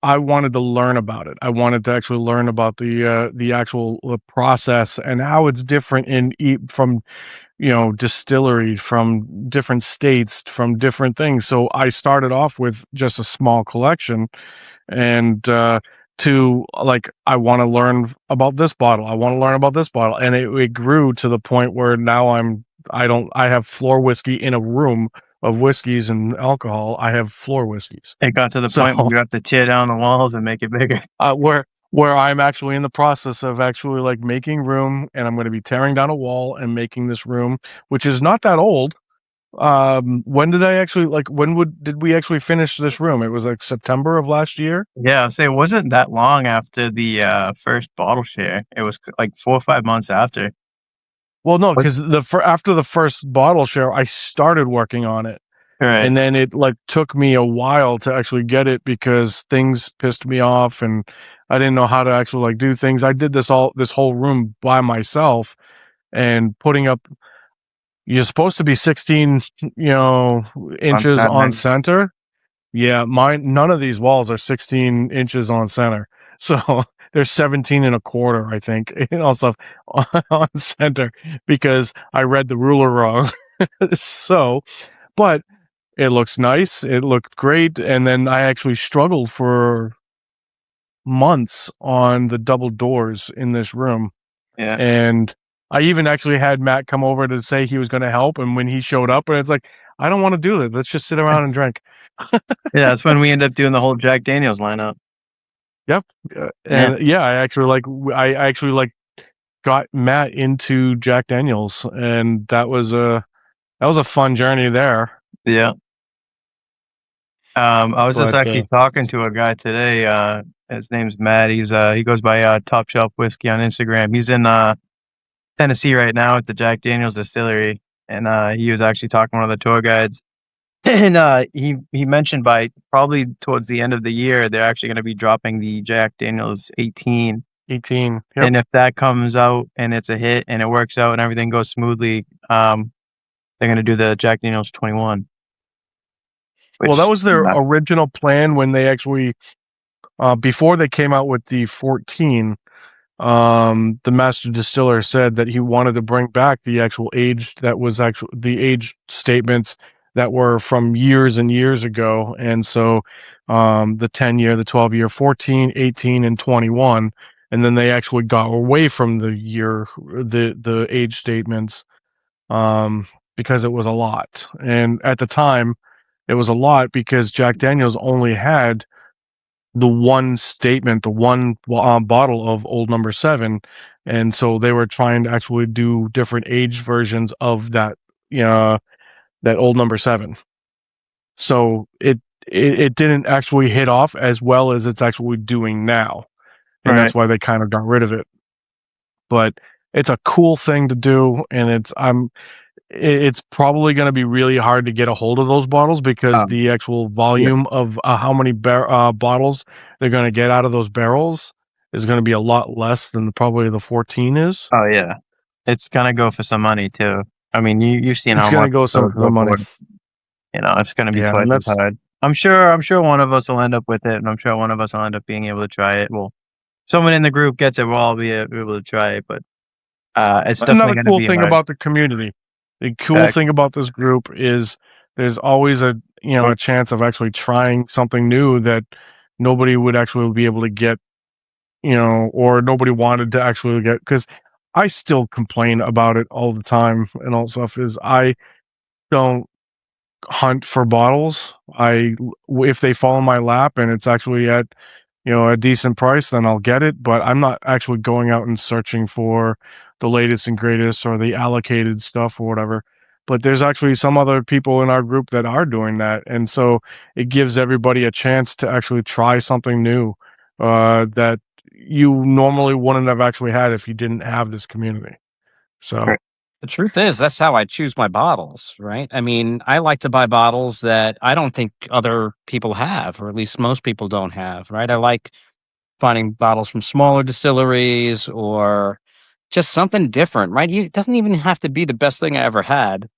S3: I wanted to learn about it. I wanted to actually learn about the actual process and how it's different from distillery, from different states, from different things. So I started off with just a small collection, and to like I want to learn about this bottle. I want to learn about this bottle, and it grew to the point where now I have floor whiskey in a room of whiskeys and alcohol. I have floor whiskeys.
S2: It got to the point where you have to tear down the walls and make it bigger.
S3: Where I'm actually in the process of actually like making room, and I'm going to be tearing down a wall and making this room, which is not that old. When did I actually did we actually finish this room? It was like September of last year.
S2: Yeah, I'll say it wasn't that long after the first bottle share. It was like 4 or 5 months after.
S3: Well, no, because after the first bottle share, I started working on it.
S2: Right.
S3: And then it like took me a while to actually get it because things pissed me off and I didn't know how to actually like do things. I did this whole room by myself and putting up. You're supposed to be 16, inches on center. Yeah, none of these walls are 16 inches on center. So there's 17 and a quarter, I think, and also on center because I read the ruler wrong. So, but it looks nice. It looked great. And then I actually struggled for months on the double doors in this room.
S2: Yeah.
S3: And I even actually had Matt come over to say he was going to help. And when he showed up, and it's like, I don't want to do it. Let's just sit around and drink.
S2: Yeah, that's when we end up doing the whole Jack Daniels lineup.
S3: Yep. I actually got Matt into Jack Daniels, and that was a fun journey there.
S2: Yeah. I was just actually talking to a guy today. His name's Matt. He goes by Top Shelf Whiskey on Instagram. He's in Tennessee right now at the Jack Daniels distillery, and he was actually talking to one of the tour guides. And he mentioned by probably towards the end of the year, they're actually going to be dropping the Jack Daniels 18.
S3: 18. Yep.
S2: And if that comes out and it's a hit and it works out and everything goes smoothly, they're going to do the Jack Daniels 21.
S3: Well, that was their original plan when they actually, before they came out with the 14, the master distiller said that he wanted to bring back the actual age that was actually the age statements that were from years and years ago. And so the 10-year, the 12-year, 14, 18, and 21. And then they actually got away from the age statements because it was a lot. And at the time, it was a lot because Jack Daniels only had the one statement, the one bottle of Old Number 7. And so they were trying to actually do different age versions of that, that Old Number 7. So it didn't actually hit off as well as it's actually doing now. And that's why they kind of got rid of it. But it's a cool thing to do. And it's probably going to be really hard to get a hold of those bottles because the actual volume of how many bottles they're going to get out of those barrels is going to be a lot less than probably the 14 is.
S2: Oh yeah, it's gonna go for some money too. I mean, you've seen
S3: It's
S2: how
S3: going to
S2: much
S3: go some
S2: those go
S3: money.
S2: for. You know, it's gonna be
S3: Yeah,
S2: twice
S3: and
S2: as hard. I'm sure one of us will end up with it, and I'm sure one of us will end up being able to try it. Well, someone in the group gets it, we'll all be able to try it, but it's
S3: That's another
S2: definitely gonna
S3: cool
S2: be
S3: thing
S2: hard.
S3: about the community. The cool
S2: Exactly.
S3: thing about this group is there's always a chance of actually trying something new that nobody would actually be able to get, or nobody wanted to actually get, because I still complain about it all the time and all stuff. Is I don't hunt for bottles. If they fall in my lap and it's actually at a decent price, then I'll get it. But I'm not actually going out and searching for the latest and greatest or the allocated stuff or whatever. But there's actually some other people in our group that are doing that, and so it gives everybody a chance to actually try something new that you normally wouldn't have actually had if you didn't have this community. So.
S2: Right.
S1: The truth is, that's how I choose my bottles, right? I mean, I like to buy bottles that I don't think other people have, or at least most people don't have, right? I like finding bottles from smaller distilleries or just something different, right? It doesn't even have to be the best thing I ever had,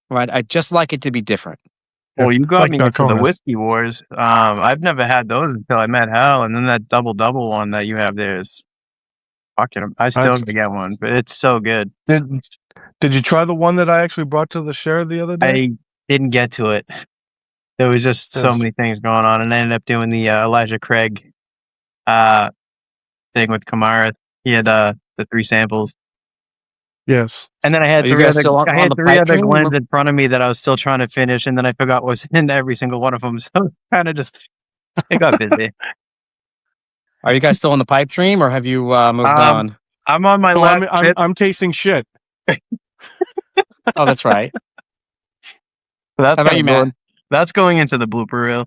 S1: right? I just like it to be different.
S2: Well, you got
S3: Like
S2: me into the
S3: Dakotas.
S2: whiskey wars. I've never had those until I met Hal, and then that double one that you have there is fucking. I still gotta get one, but it's so good.
S3: Did you try the one that I actually brought to the share the other day?
S2: I didn't get to it. There was just so many things going on, and I ended up doing the Elijah Craig thing with Kamara. He had the 3 samples.
S3: Yes.
S2: And then I had
S1: Are you
S2: three
S1: guys
S2: other
S1: still on the
S2: three
S1: pipe
S2: other
S1: dream?
S2: Glens in front of me that I was still trying to finish, and then I forgot what was in every single one of them. So kind of just it got busy.
S1: Are you guys still on the pipe dream, or have you moved on?
S2: I'm on my last sip.
S3: I'm tasting shit.
S1: Oh, that's right.
S2: That's
S1: How about you, Matt?
S2: That's going into the blooper reel.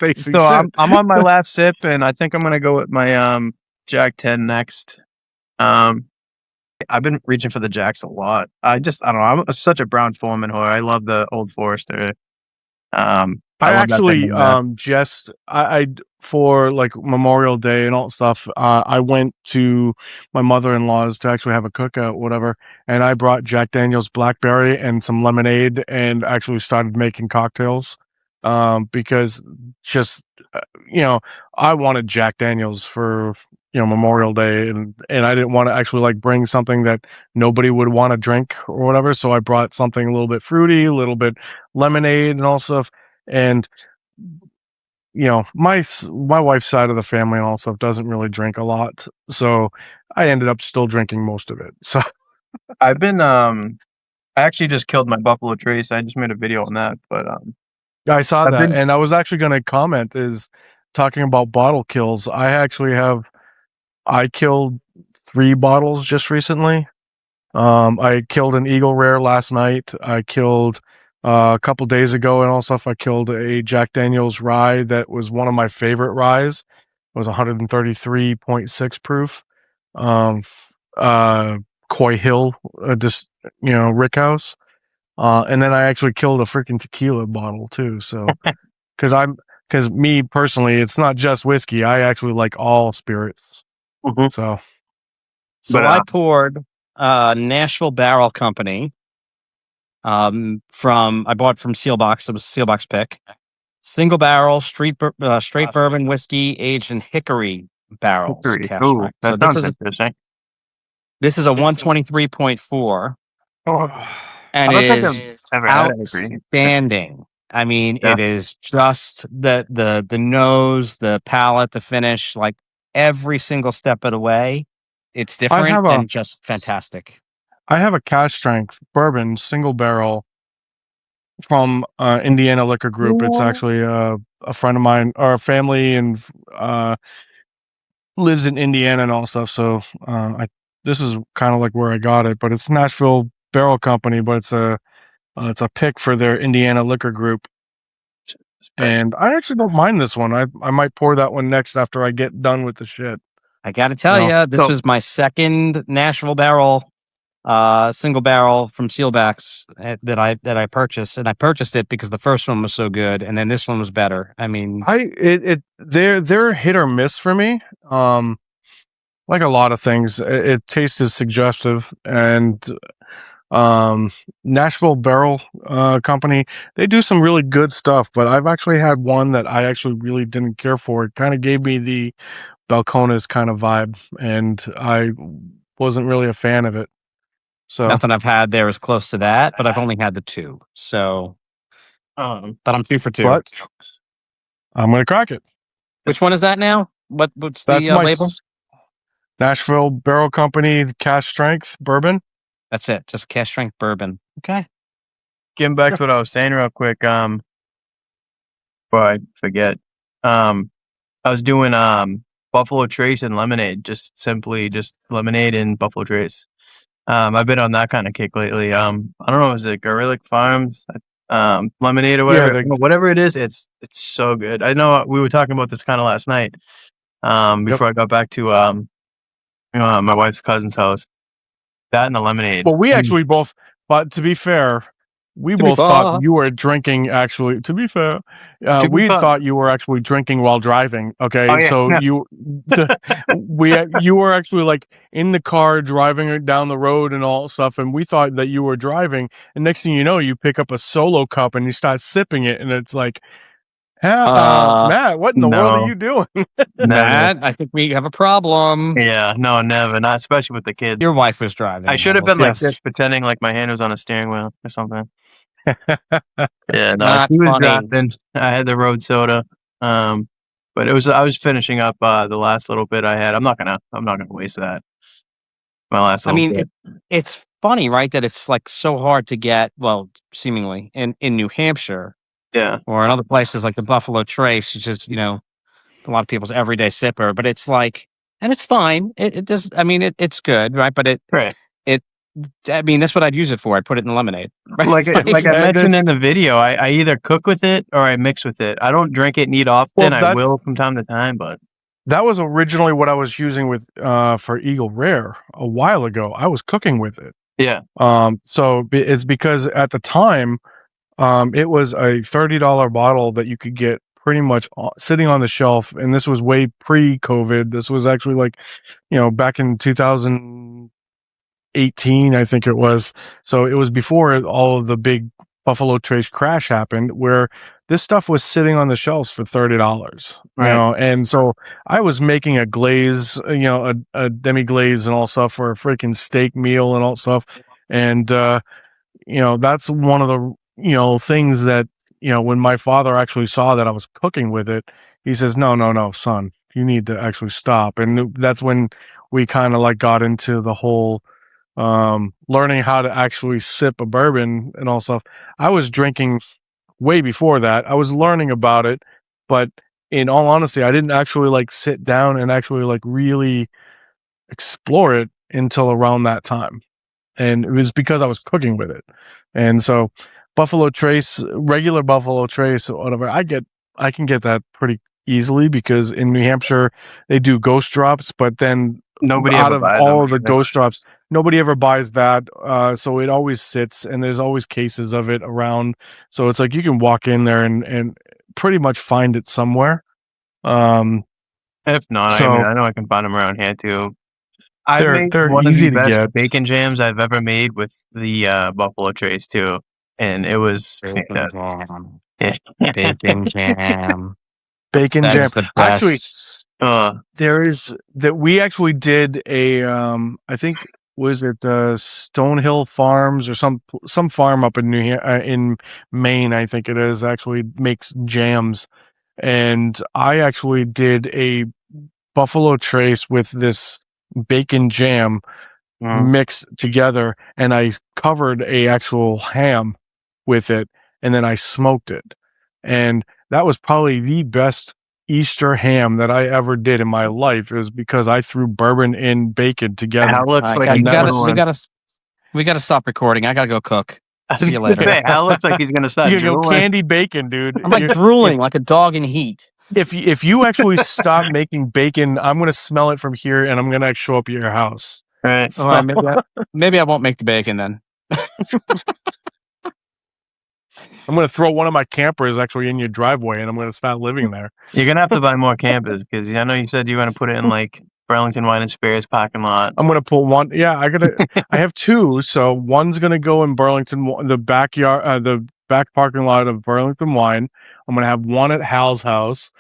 S3: Tasting
S2: So
S3: shit.
S2: I'm on my last sip, and I think I'm gonna go with my Jack 10 next. I've been reaching for the Jacks a lot. I don't know. I'm such a Brown Foreman whore. I love the Old Forester.
S3: I
S2: love that
S3: actually
S2: thing.
S3: I for like Memorial Day and all that stuff, I went to my mother-in-law's to actually have a cookout, whatever, and I brought Jack Daniel's Blackberry and some lemonade and actually started making cocktails because just I wanted Jack Daniel's for Memorial Day, and I didn't want to actually like bring something that nobody would want to drink or whatever, so I brought something a little bit fruity, a little bit lemonade and all stuff. And my wife's side of the family and all stuff doesn't really drink a lot, so I ended up still drinking most of it. So
S2: I've been I actually just killed my Buffalo Trace. I just made a video on that, but
S3: I saw that, and I was actually going to comment is talking about bottle kills. I killed 3 bottles just recently. I killed an Eagle Rare last night. I killed a couple days ago, and also I killed a Jack Daniel's rye that was one of my favorite ryes. It was 133.6 proof. Coy Hill, just Rickhouse. And then I actually killed a freaking tequila bottle too. So, because me personally, it's not just whiskey. I actually like all spirits.
S2: Mm-hmm.
S3: So
S1: I poured Nashville Barrel Company I bought from Sealbox. It was a Sealbox pick. Single barrel straight bourbon whiskey aged in hickory barrels.
S2: Ooh, that sounds interesting.
S1: This is a 123.4. And
S2: I don't
S1: it
S2: think
S1: is
S2: I've ever had a hickory.
S1: outstanding. I mean,
S2: Yeah.
S1: it is just the nose, the palate, the finish, like every single step of the way. It's different and just fantastic.
S3: I have a cask strength bourbon single barrel from Indiana Liquor Group. It's actually a friend of mine or a family and lives in Indiana and all stuff. So this is kind of like where I got it, but it's Nashville Barrel Company, but it's a pick for their Indiana Liquor Group. And I actually don't mind this one. I might pour that one next after I get done with the shit.
S1: I got to tell you, this was my second Nashville Barrel single barrel from Sealbacks that I purchased, and I purchased it because the first one was so good, and then this one was better. I mean,
S3: they're hit or miss for me. Like a lot of things, it tastes suggestive, and Nashville Barrel Company, they do some really good stuff, but I've actually had one that I actually really didn't care for. It kind of gave me the Balcones kind of vibe, and I wasn't really a fan of it. So
S1: nothing I've had there is close to that, but I've only had the 2. So, but I'm 2 for 2.
S3: but I'm gonna crack it.
S1: Which one is that now? What's
S3: That's
S1: the
S3: my
S1: label?
S3: Nashville Barrel Company Cash Strength Bourbon.
S1: That's it. Just cash strength bourbon. Okay.
S2: Getting back to what I was saying real quick, before I forget, I was doing Buffalo Trace and lemonade, just lemonade and Buffalo Trace. I've been on that kind of kick lately. I don't know, is it Guerrillic Farms lemonade or whatever?
S3: Yeah,
S2: whatever it is, it's so good. I know we were talking about this kind of last night. Before I got back to my wife's cousin's house. That and the lemonade.
S3: Well, we actually both, but to be fair, we both thought you were drinking. Actually, to be fair, we thought you were actually drinking while driving. Okay,
S2: Oh, yeah.
S3: so you were actually like in the car driving down the road and all stuff, and we thought that you were driving. And next thing you know, you pick up a Solo cup and you start sipping it, and it's like, Matt, what in the world are you doing?
S1: Matt, I think we have a problem.
S2: Yeah, no, never. Not especially with the kids.
S1: Your wife was driving.
S2: I should have been like this, pretending like my hand was on a steering wheel or something. Yeah, no, she was driving. I had the road soda. But I was finishing up the last little bit I had. I'm not gonna waste that. My last little bit.
S1: It's funny, right? That it's like so hard to get, well, seemingly in New Hampshire.
S2: Yeah.
S1: Or in other places like the Buffalo Trace, which is, a lot of people's everyday sipper, but it's like, and it's fine. It does. I mean, it's good, right? But that's what I'd use it for. I'd put it in lemonade. Right?
S2: Like I mentioned in the video, I either cook with it or I mix with it. I don't drink it neat often. Well, I will from time to time, but
S3: that was originally what I was using with for Eagle Rare a while ago. I was cooking with it.
S2: Yeah.
S3: So it's because at the time, it was a $30 bottle that you could get pretty much sitting on the shelf. And this was way pre-COVID. This was actually like, back in 2018, I think it was. So it was before all of the big Buffalo Trace crash happened, where this stuff was sitting on the shelves for $30,
S2: right.
S3: And so I was making a glaze, a demi glaze and all stuff for a freaking steak meal and all stuff. And, that's one of the, things that, when my father actually saw that I was cooking with it, he says, no, son, you need to actually stop. And that's when we kind of like got into the whole, learning how to actually sip a bourbon and all stuff. I was drinking way before that. I was learning about it, but in all honesty, I didn't actually like sit down and actually like really explore it until around that time. And it was because I was cooking with it. And so Buffalo Trace, regular Buffalo Trace, or whatever, I can get that pretty easily because in New Hampshire they do ghost drops, but then
S2: nobody
S3: out of all of the ghost drops, nobody ever buys that. So it always sits, and there's always cases of it around. So it's like you can walk in there and pretty much find it somewhere.
S2: If not, I know I can find them around here too. They're one easy of the best bacon jams I've ever made with the Buffalo Trace too, and it was fantastic.
S1: Bacon jam.
S3: Bacon jam. Actually, there is that we actually did a I think was it Stonehill Farms or some farm up in in Maine, I think it is, actually makes jams, and I actually did a Buffalo Trace with this bacon jam mixed together, and I covered a actual ham with it, and then I smoked it, and that was probably the best Easter ham that I ever did in my life. It was because I threw bourbon and bacon together.
S2: Hal looks like
S1: we gotta stop recording. I gotta go cook. See you later.
S2: Hal looks like he's gonna start drooling.
S3: Go candy bacon, dude.
S1: I'm like drooling like a dog in heat.
S3: If you actually stop making bacon, I'm gonna smell it from here, and I'm gonna show up at your house.
S2: Right.
S1: Well, maybe I won't make the bacon then.
S3: I'm going to throw one of my campers actually in your driveway, and I'm going to start living there.
S2: You're gonna have to buy more campers because I know you said you're gonna put it in like Burlington Wine and Spirits parking lot.
S3: I'm going to pull one. Yeah, I have two. So one's going to go in Burlington, the backyard, the back parking lot of Burlington Wine. I'm going to have one at Hal's house.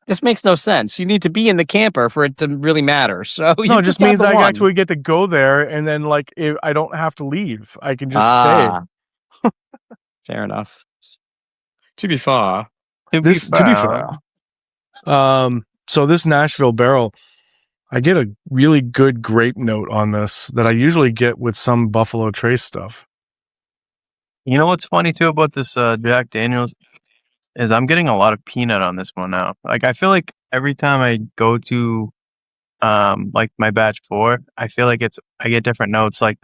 S1: This makes no sense. You need to be in the camper for it to really matter. So
S3: No,
S1: you
S3: it just
S1: have
S3: means
S1: the
S3: I
S1: one.
S3: actually get to go there, and then like I don't have to leave. I can just stay.
S1: Fair enough. To be fair.
S3: To be fair. So this Nashville barrel, I get a really good grape note on this that I usually get with some Buffalo Trace stuff.
S2: You know what's funny too about this Jack Daniels is I'm getting a lot of peanut on this one now. Like I feel like every time I go to like my batch 4, I feel like I get different notes. Like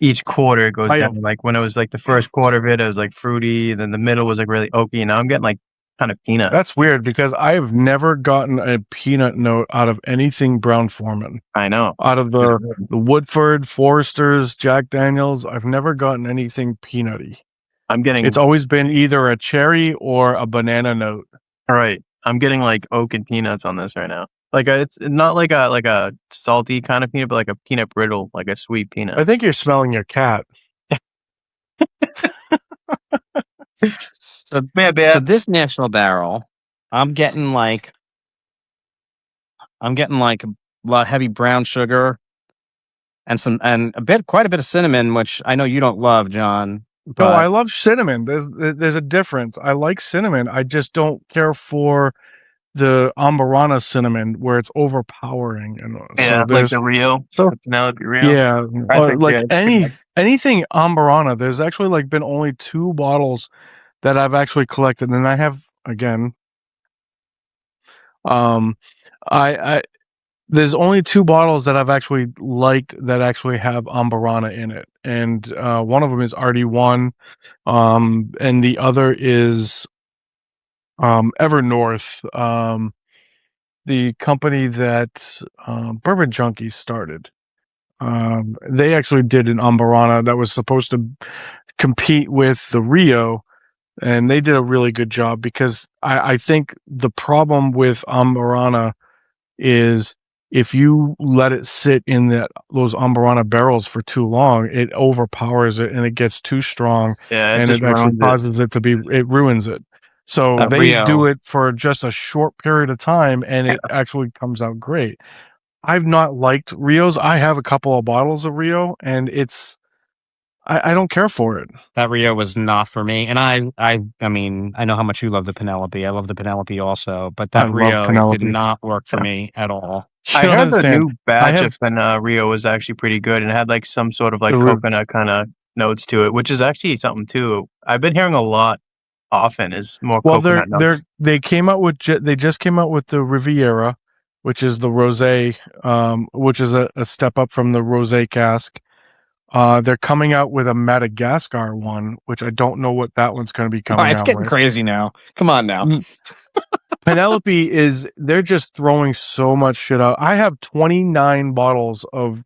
S2: each quarter goes down. Like when it was like the first quarter of it was like fruity, and then the middle was like really oaky. And now I'm getting like kind of peanut.
S3: That's weird because I have never gotten a peanut note out of anything Brown-Forman.
S2: I know.
S3: Out of the Woodford, Foresters, Jack Daniels, I've never gotten anything peanutty. It's always been either a cherry or a banana note.
S2: All right. I'm getting like oak and peanuts on this right now. Like it's not like a salty kind of peanut, but like a peanut brittle, like a sweet peanut.
S3: I think you're smelling your cat.
S1: So this National Barrel, I'm getting like a lot of heavy brown sugar and quite a bit of cinnamon, which I know you don't love, John.
S3: No, I love cinnamon. There's a difference. I like cinnamon. I just don't care for the Ambarana cinnamon where it's overpowering. And
S2: yeah,
S3: so
S2: like the Rio. Penelope Rio.
S3: Yeah, like anything Ambarana. There's actually like been only 2 bottles that I've actually collected, and I have again. There's only 2 bottles that I've actually liked that actually have Ambarana in it, and one of them is RD1, and the other is Evernorth, the company that Bourbon Junkies started. They actually did an Ambarana that was supposed to compete with the Rio, and they did a really good job because I think the problem with Ambarana is if you let it sit in those Ambarana barrels for too long, it overpowers it and it gets too strong, and it actually causes it ruins it. So they do it for just a short period of time, and it actually comes out great. I've not liked Rios. I have a couple of bottles of Rio, and I don't care for it.
S1: That Rio was not for me, and I mean, I know how much you love the Penelope. I love the Penelope also, but that Rio did not work for me at all.
S2: I heard the new batch of Rio was actually pretty good, and it had like some sort of like coconut kind of notes to it, which is actually something too. I've been hearing a lot often is more coconut notes.
S3: They just came out with the Riviera, which is the rosé, which is a step up from the rosé cask. They're coming out with a Madagascar one, which I don't know what that one's going to be coming out with.
S1: It's getting crazy now. Come on now.
S3: Penelope they're just throwing so much shit out. I have 29 bottles of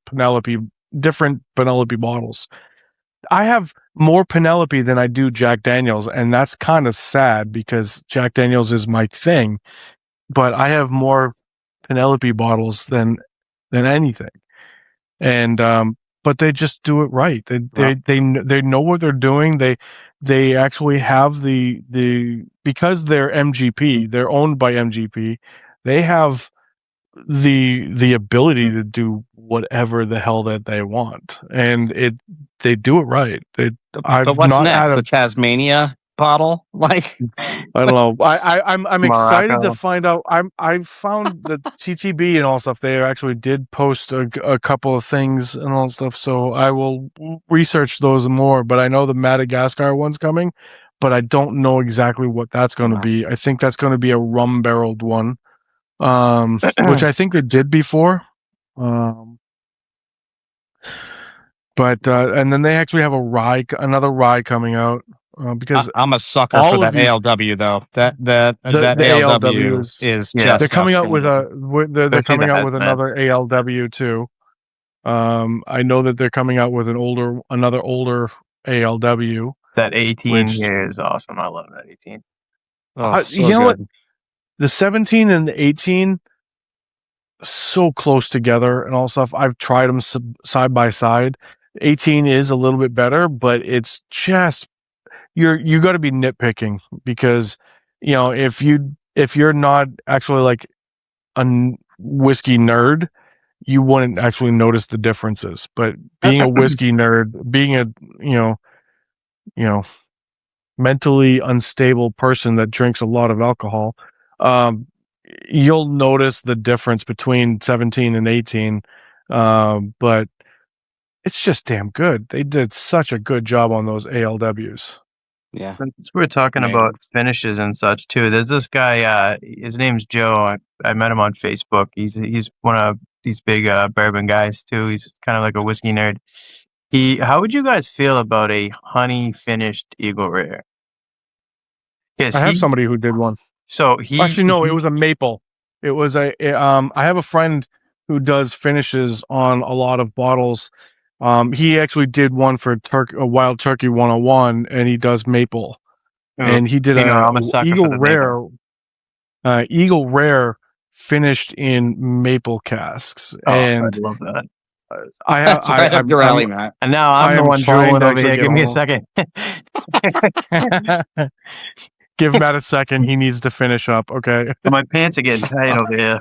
S3: different Penelope bottles. I have more Penelope than I do Jack Daniels, and that's kind of sad because Jack Daniels is my thing, but I have more Penelope bottles than anything. And but they just do it right. They know what they're doing. They actually have because they're MGP, they're owned by MGP. They have the ability to do whatever the hell that they want, and they do it right.
S1: But what's next? The Tasmania bottle? Like,
S3: I don't know. I'm excited to find out. I found the TTB and all stuff. They actually did post a couple of things and all stuff. So I will research those more. But I know the Madagascar one's coming, but I don't know exactly what that's going to be. I think that's going to be a rum barreled one, which I think they did before. But and then they actually have another rye coming out. Because
S1: I'm a sucker for that ALW though. That ALW is just
S3: they're coming out with they're coming out with another ALW too. I know that they're coming out with another older ALW.
S2: That 18
S3: Which-
S2: here is awesome. I love that 18.
S1: Oh, so
S3: you know what?
S1: good.
S3: The 17 and the 18, so close together and all stuff. I've tried them side by side. 18 is a little bit better, but it's just you got to be nitpicking because if you're not actually like a whiskey nerd, you wouldn't actually notice the differences. But being a whiskey nerd, being a you know mentally unstable person that drinks a lot of alcohol, you'll notice the difference between 17 and 18. But it's just damn good. They did such a good job on those ALWs.
S1: Yeah.
S2: Since we're talking
S1: Amazing.
S2: about finishes and such too, there's this guy. His name's Joe. I met him on Facebook. He's one of these big bourbon guys too. He's kind of like a whiskey nerd. How would you guys feel about a honey finished Eagle Rare? Yes,
S3: I have somebody who did one.
S2: So
S3: Actually, no, it was a maple. It was I have a friend who does finishes on a lot of bottles. He actually did one for a Wild Turkey 101, and he does maple. And he did
S2: I'm a sucker
S3: Eagle
S2: for the
S3: Rare.
S2: maple.
S3: Eagle Rare finished in maple casks, and
S2: I love that.
S3: I have
S1: That's right up your alley, Matt.
S2: And now
S3: I
S2: I'm the
S3: am
S2: one
S3: trying
S2: drooling
S3: to
S2: over
S3: actually
S2: here.
S3: get
S2: Give me a
S3: hold
S2: second.
S3: Give Matt a second. He needs to finish up. Okay.
S2: My pants are getting tight over here.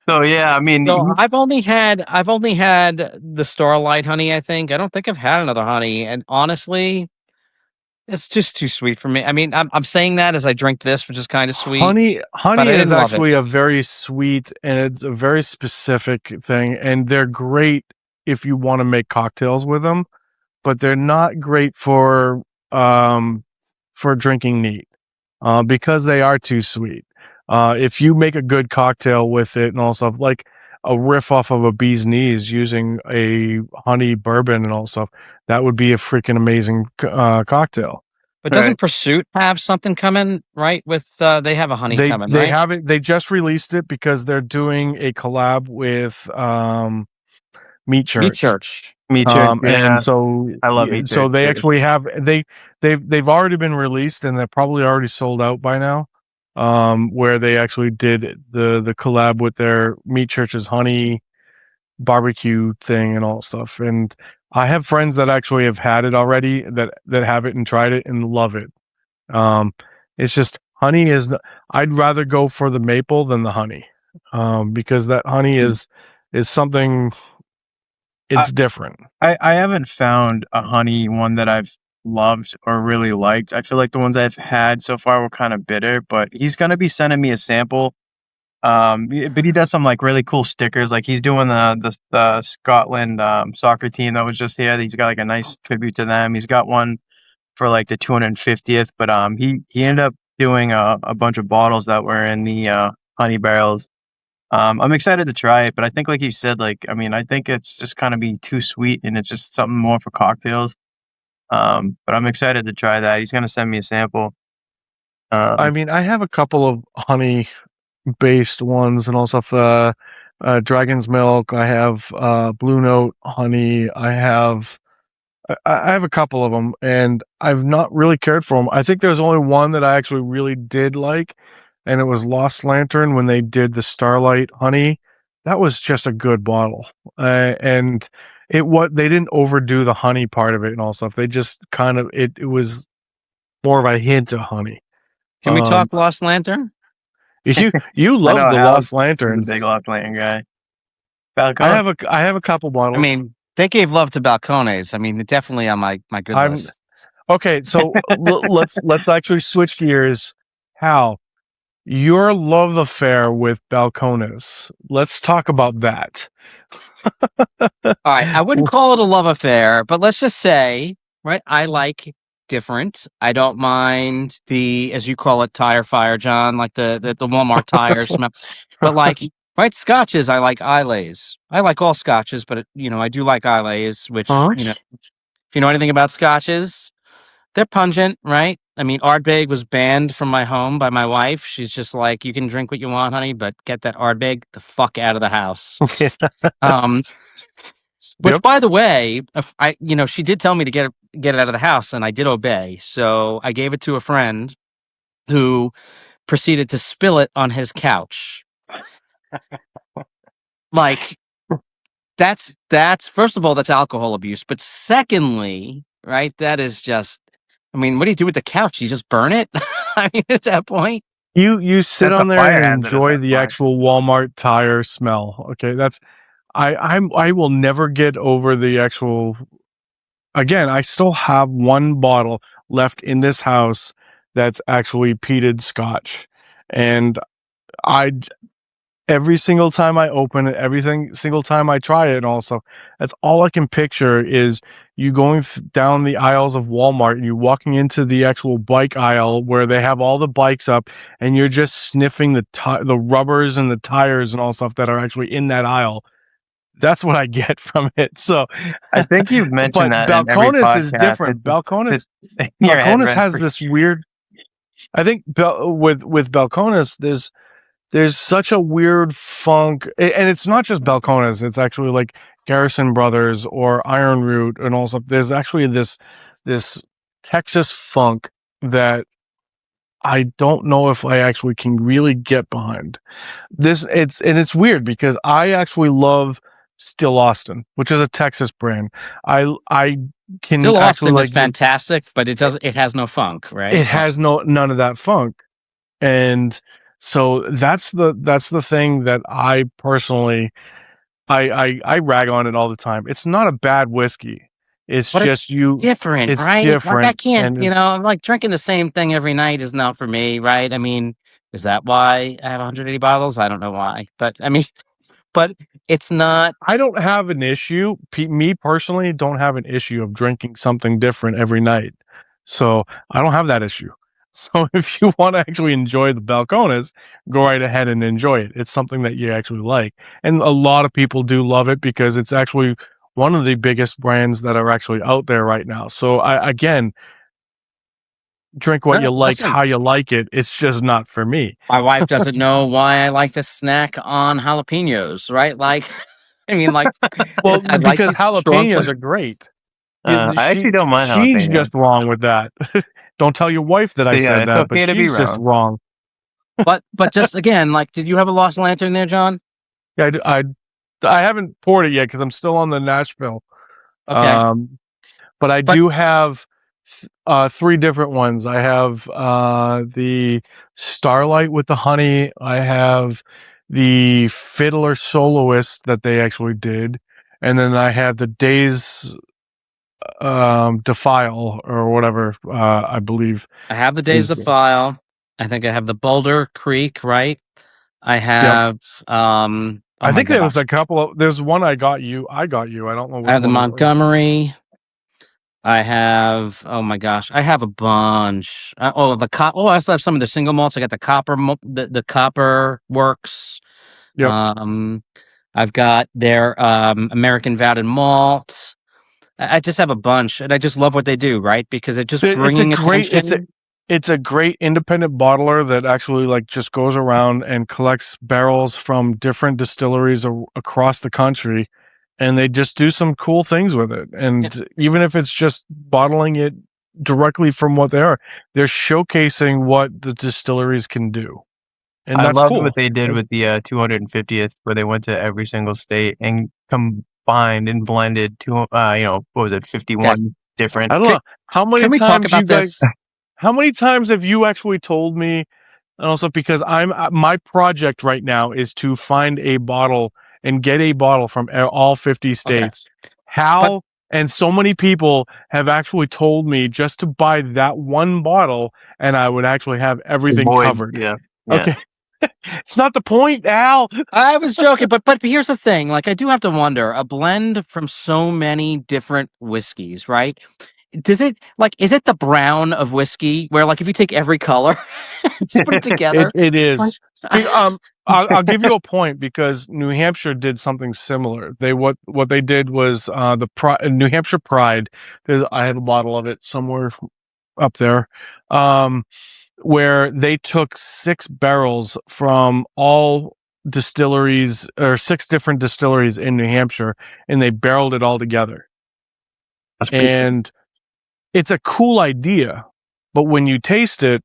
S2: So yeah, I mean,
S1: So I've only had the Starlight honey. I don't think I've had another honey, and honestly, it's just too sweet for me. I mean, I'm saying that as I drink this, which is kind of sweet.
S3: Honey
S1: but I
S3: is
S1: didn't love
S3: actually a very sweet, and it's a very specific thing, and they're great if you want to make cocktails with them, but they're not great for drinking neat, because they are too sweet. If you make a good cocktail with it and all stuff, like a riff off of a bee's knees using a honey bourbon and all stuff, that would be a freaking amazing cocktail.
S1: But doesn't Pursuit have something coming, right? With they have a honey coming,
S3: They
S1: right?
S3: have it. They just released it because they're doing a collab with Meat Church.
S1: Meat Church.
S2: Me too.
S3: And so
S2: I love Meat
S3: so
S2: Church,
S3: they
S2: too.
S3: actually have they've already been released, and they're probably already sold out by now. Where they actually did the collab with their Meat Church's honey barbecue thing and all stuff. And I have friends that actually have had it already that have it and tried it and love it. It's just honey I'd rather go for the maple than the honey. Because that honey is something, it's different.
S2: I haven't found a honey one that I've loved or really liked. I feel like the ones I've had so far were kind of bitter, but he's gonna be sending me a sample. But he does some like really cool stickers. Like he's doing the Scotland soccer team that was just here. He's got like a nice tribute to them. He's got one for like the 250th, but he ended up doing a bunch of bottles that were in the honey barrels. I'm excited to try it, but I think like you said, like I mean, I think it's just kind of be too sweet, and it's just something more for cocktails. But I'm excited to try that. He's gonna send me a sample.
S3: I mean, I have a couple of honey based ones and also Dragon's Milk. I have Blue Note honey. I have a couple of them, and I've not really cared for them. I think there's only one that I actually really did like, and it was Lost Lantern when they did the Starlight honey. That was just a good bottle, and they didn't overdo the honey part of it and all stuff. They just kind of it was more of a hint of honey.
S1: Can we talk Lost Lantern?
S3: You love the Lost Lanterns.
S2: Big Lost Lantern guy.
S3: I have a couple bottles.
S1: I mean, they gave love to balcones. I mean, definitely on my good list.
S3: Okay, so let's actually switch gears. Hal, your love affair with balcones. Let's talk about that.
S1: All right, I wouldn't call it a love affair, but let's just say, right, I like different. I don't mind the, as you call it, tire fire, John, like the Walmart tire smell. But like, right, scotches, I like Islays. I like all scotches, but I do like Islays, which if you know anything about scotches, they're pungent, right? I mean, Ardbeg was banned from my home by my wife. She's just like, you can drink what you want, honey, but get that Ardbeg the fuck out of the house. Um, which,
S3: Yep.
S1: by the way, she did tell me to get it out of the house, and I did obey. So I gave it to a friend who proceeded to spill it on his couch. Like, that's first of all, that's alcohol abuse. But secondly, right, that is just, I mean, what do you do with the couch? You just burn it? I mean, at that point.
S3: You sit
S2: That's a
S3: on there
S2: fire
S3: and
S2: hazard at
S3: enjoy
S2: that
S3: the
S2: point.
S3: actual Walmart tire smell. Okay, that's I will never get over the actual. Again, I still have one bottle left in this house that's actually peated Scotch, and I every single time I open it, single time I try it, and also that's all I can picture is you going down the aisles of Walmart and you walking into the actual bike aisle where they have all the bikes up, and you're just sniffing the rubbers and the tires and all stuff that are actually in that aisle. That's what I get from it. So,
S2: I think you've mentioned
S3: but
S2: that in every
S3: Balcones is
S2: podcast.
S3: different.
S2: It's in your head
S3: Balcones
S2: rent
S3: has
S2: free.
S3: this weird. I think with Balcones, there's such a weird funk, and it's not just Balcones. It's actually like Garrison Brothers or Iron Root and all stuff. There's actually this Texas funk that I don't know if I actually can really get behind. It's weird because I actually love Still Austin, which is a Texas brand. I can
S1: Still
S3: actually
S1: Austin is
S3: like
S1: fantastic, but it has no funk, right?
S3: it has none of that funk. And so that's the thing that I personally I rag on it all the time. It's not a bad whiskey. It's
S1: But
S3: just
S1: different,
S3: it's
S1: right? Like, I
S3: different
S1: can't,
S3: and it's
S1: like drinking the same thing every night is not for me, right? I mean, is that why I have 180 bottles? I don't know why, but I mean, but it's not.
S3: I don't have an issue. Me personally don't have an issue of drinking something different every night. So I don't have that issue. So if you want to actually enjoy the Balcones, go right ahead and enjoy it. It's something that you actually like. And a lot of people do love it because it's actually one of the biggest brands that are actually out there right now. So again, drink what
S1: No,
S3: you like,
S1: listen,
S3: how you like it. It's just not for me.
S1: my wife doesn't know why I like to snack on jalapenos, right? Like, I mean, like,
S3: Well,
S1: I like
S3: because
S1: these strong
S3: jalapenos
S1: flavors.
S3: are great.
S2: I actually don't mind
S3: She's
S2: jalapenos.
S3: just wrong with that. Don't tell your wife that I
S2: Yeah,
S3: said
S2: it's
S3: that, but
S2: okay to be
S3: she's just
S2: wrong.
S3: wrong.
S1: But just again, like, did you have a lost lantern there, John?
S3: Yeah, I haven't poured it yet because I'm still on the Nashville.
S1: Okay,
S3: But I
S1: but
S3: do have three different ones. I have the Starlight with the honey. I have the Fiddler Soloist that they actually did, and then I have the Days Defile or whatever. I believe
S1: I have the Days
S3: is
S1: of File. I think I have the Boulder Creek, right? I
S3: yep.
S1: have oh
S3: I
S1: my
S3: think there was
S1: gosh.
S3: a couple of. There's one I got you. I don't know
S1: I
S3: which
S1: have the
S3: one it was.
S1: Montgomery. I have oh my gosh, I have a bunch. I also have some of the single malts. I got the the Copper Works.
S3: Yep.
S1: I've got their American Vat Malt. I just have a bunch, and I just love what they do, right? Because it's just
S3: It's a
S1: bringing
S3: great.
S1: attention.
S3: It's a great independent bottler that actually like just goes around and collects barrels from different distilleries across the country, and they just do some cool things with it. And even if it's just bottling it directly from what they're showcasing what the distilleries can do, and
S2: I
S3: that's
S2: loved
S3: cool.
S2: what they did with the 250th, where they went to every single state and combined and blended what was it, 51 different.
S3: I don't know how many
S1: Can we talk
S3: times you
S1: about
S3: guys.
S1: this?
S3: How many times have you actually told me? And also because my project right now is to find a bottle and get a bottle from all 50
S1: Okay,
S3: states.
S1: but
S3: Hal and so many people have actually told me just to buy that one bottle and I would actually have everything
S2: Avoid,
S3: covered.
S2: yeah.
S3: Okay. It's not the point, Al.
S1: I was joking, but here's the thing. Like, I do have to wonder, a blend from so many different whiskeys, right? Is it the brown of whiskey where, like, if you take every color, just put it together?
S3: It
S1: Like,
S3: is. I'll give you a point because New Hampshire did something similar. What they did was New Hampshire Pride. I have a bottle of it somewhere. up there, where they took 6 barrels from all distilleries, or 6 different distilleries in New Hampshire, and they barreled it all together.
S2: That's pretty cool.
S3: And it's a cool idea, but when you taste it,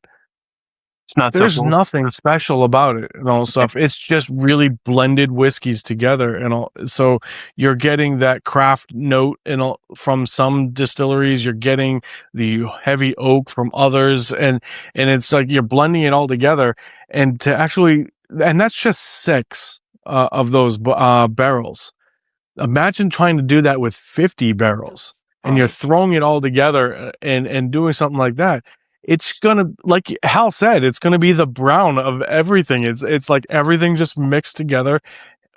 S2: It's not so
S3: there's
S2: cool.
S3: nothing special about it and all stuff. It's just really blended whiskeys together and all. So you're getting that craft note and all from some distilleries. You're getting the heavy oak from others, and it's like you're blending it all together. And to actually, and that's just 6 of those barrels. Imagine trying to do that with 50 barrels, and you're
S2: Right.
S3: throwing it all together and doing something like that. It's gonna, like Hal said, it's gonna be the brown of everything. It's like everything just mixed together.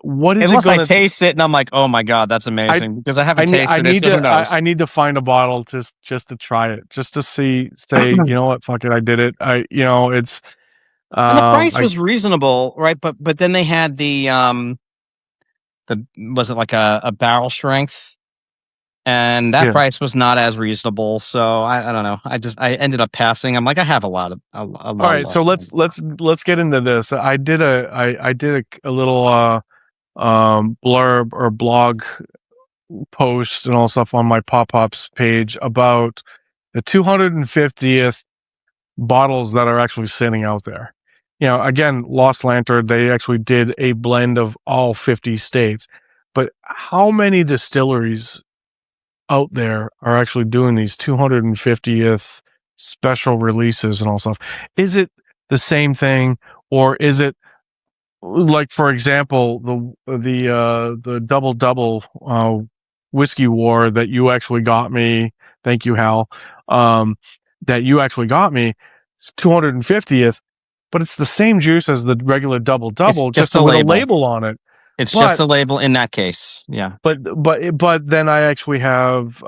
S3: What is it
S1: Unless I
S3: gonna?
S1: taste it and I'm like, oh my God, that's amazing. Because I haven't tasted it, so who knows?
S3: I need to find a bottle just to try it, just to say, you know what, fuck it, I did it. It's
S1: And the price
S3: I
S1: was reasonable, right? But then they had the was it like a barrel strength? And that
S3: yeah.
S1: price was not as reasonable. So I don't know. I ended up passing. I'm like, I have a lot of
S3: All right, so let's get into this. I did a little blurb or blog post and all stuff on my pop-ups page about the 250th bottles that are actually sitting out there. Again, Lost Lantern, they actually did a blend of all 50 states, but how many distilleries out there are actually doing these 250th special releases and all stuff? Is it the same thing, or is it, like, for example, the double whiskey war that you actually got me? Thank you, Hal. That you actually got me. It's 250th, but it's the same juice as the regular double,
S1: It's
S3: just
S1: just a
S3: with a
S1: label.
S3: label on it.
S1: It's
S3: But
S1: just a label in that case. Yeah.
S3: but then I actually have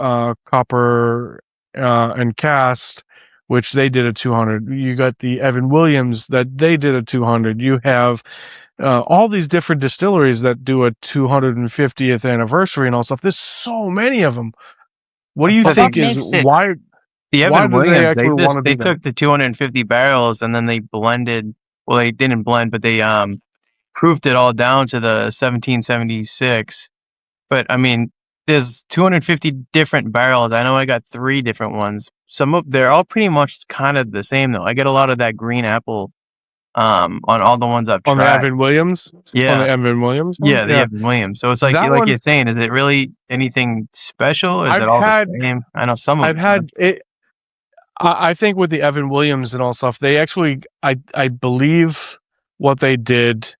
S3: Copper and Cast, which they did a 200. You got the Evan Williams that they did a 200. You have all these different distilleries that do a 250th anniversary and all stuff. There's so many of them. What do you
S2: Well,
S3: think
S2: that
S3: is
S2: makes it-
S3: why?
S2: The
S3: Why
S2: Evan
S3: do they
S2: Williams,
S3: actually want to
S2: they
S3: do that?
S2: took the 250 barrels and then they blended. Well, they didn't blend, but they proofed it all down to the 1776. But I mean, there's 250 different barrels. I know I got 3 different ones. They're all pretty much kind of the same though. I get a lot of that green apple on all the ones I've
S3: On the
S2: tried.
S3: Evan Williams?
S2: Yeah.
S3: On the Evan Williams one?
S2: Yeah, the Evan Williams. So it's like
S3: That
S2: like
S3: one-
S2: you're saying, is it really anything special? Or is
S3: I've
S2: it all
S3: had-
S2: the same? I know some of
S3: I've
S2: them.
S3: had it. I think with the Evan Williams and all stuff, they actually, I believe what they did,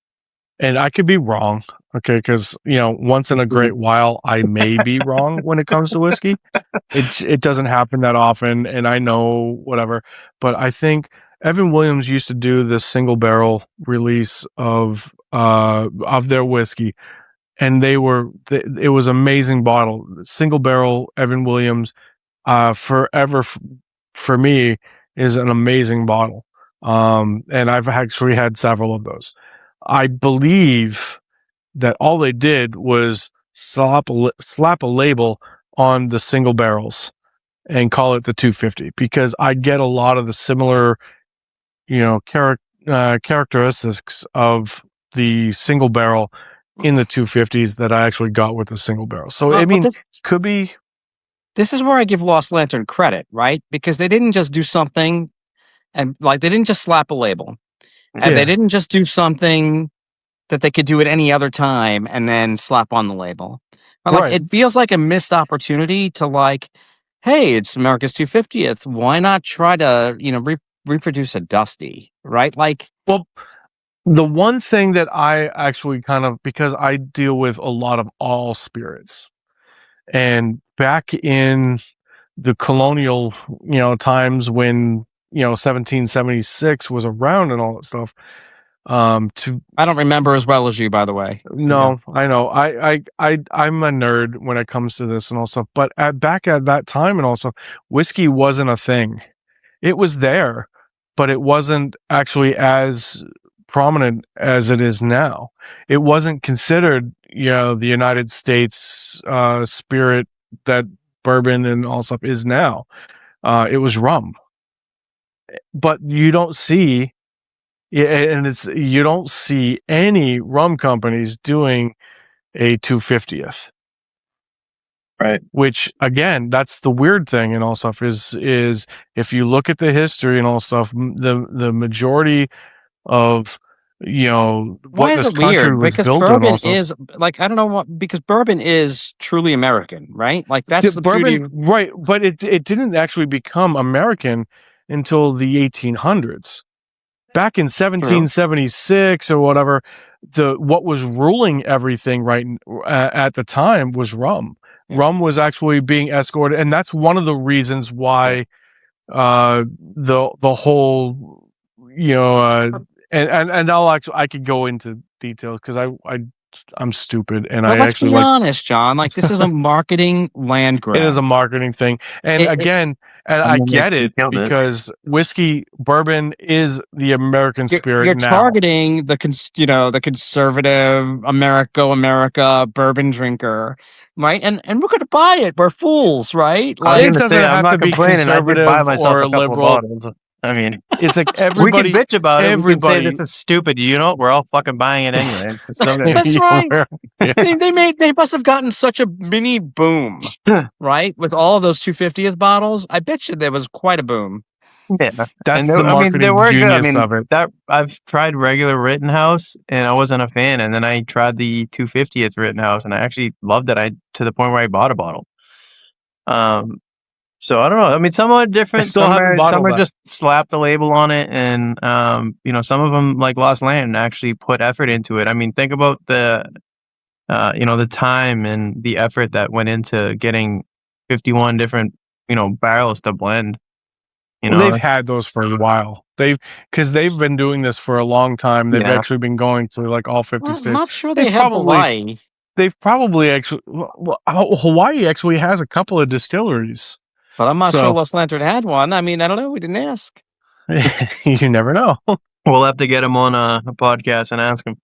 S3: and I could be wrong, okay, because once in a great while, I may be wrong when it comes to whiskey. It doesn't happen that often, and I know whatever, but I think Evan Williams used to do this single barrel release of their whiskey, and it was amazing bottle, single barrel Evan Williams, forever for me is an amazing bottle. And I've actually had several of those. I believe that all they did was slap a label on the single barrels and call it the 250, because I get a lot of the similar, characteristics of the single barrel in the 250s that I actually got with the single barrel. So,
S1: Well,
S3: I mean,
S1: but
S3: could be.
S1: this is where I give Lost Lantern credit, right? Because they didn't just do something and like they didn't just slap a label. And they
S3: Yeah.
S1: didn't just do something that they could do at any other time and then slap on the label. But like
S3: Right.
S1: it feels like a missed opportunity to like, hey, it's America's 250th. Why not try to, reproduce a Dusty, right? Like,
S3: Well, the one thing that I actually kind of, because I deal with a lot of all spirits, and back in the colonial, times when, 1776 was around and all that stuff,
S1: I don't remember as well as you, by the way.
S3: no, I know. I'm a nerd when it comes to this and all stuff. But back at that time and also, whiskey wasn't a thing. It was there, but it wasn't actually as prominent as it is now. It wasn't considered, the United States spirit that bourbon and all stuff is now. It was rum. but you don't see, and you don't see any rum companies doing a 250th.
S2: Right.
S3: Which again, that's the weird thing and all stuff is if you look at the history and all stuff, the majority of
S1: Why
S3: what
S1: is
S3: this
S1: it
S3: country
S1: weird?
S3: was
S1: Because
S3: built on
S1: bourbon
S3: also.
S1: is like, I don't know what, because bourbon is truly American, right? Like that's the
S3: Bourbon,
S1: beauty.
S3: right? But it didn't actually become American until the 1800s. Back in 1776 or whatever, what was ruling everything at the time was rum.
S1: Yeah.
S3: Rum was actually being escorted, and that's one of the reasons why the whole and I could go into details because I'm stupid and
S1: But
S3: I
S1: let's
S3: actually
S1: be
S3: like
S1: honest, John. Like this is a marketing land
S3: it is
S1: grab.
S3: a marketing thing. And again, and I get it because whiskey, bourbon is the American spirit
S1: You're
S3: now.
S1: targeting the the conservative America bourbon drinker, right? And we're gonna buy it. We're fools, right?
S2: I was
S3: It
S1: Like,
S2: gonna
S3: doesn't
S2: say I'm
S3: have to
S2: not
S3: be
S2: complaining. I did buy
S3: conservative
S2: myself
S3: or
S2: a couple of
S3: liberal.
S2: bottles. I mean,
S3: It's like
S2: we can
S3: everybody,
S2: bitch about it. We can say
S3: everybody.
S2: this is stupid. You know, we're all fucking buying it anyway. We're still gonna.
S1: that's right.
S3: Yeah.
S1: They must have gotten such a mini boom, right? With all of those 250th bottles, I bet you there was quite a boom.
S2: Yeah,
S3: That's
S2: and
S3: the
S2: I mean, they
S3: marketing
S2: were good. I
S3: genius
S2: mean,
S3: of it.
S2: that I've tried regular Rittenhouse, and I wasn't a fan. And then I tried the 250th Rittenhouse, and I actually loved it. To the point where I bought a bottle. So I don't know. I mean, some are different.
S3: still haven't bottled
S2: some are
S3: that.
S2: just slap the label on it, and some of them like Lost Land actually put effort into it. I mean, think about the the time and the effort that went into getting 51 different barrels to blend.
S3: Well, they've had those for a while. Because they've been doing this for a long time. They've
S2: Yeah.
S3: actually been going to like all 50
S1: I'm
S3: states.
S1: not sure
S3: They've
S1: they have Hawaii.
S3: They've probably actually. Well, Hawaii actually has a couple of distilleries.
S1: But I'm not
S3: So-
S1: sure Lost Lantern had one. I mean, I don't know. We didn't ask.
S3: You never know.
S2: We'll have to get him on a podcast and ask him.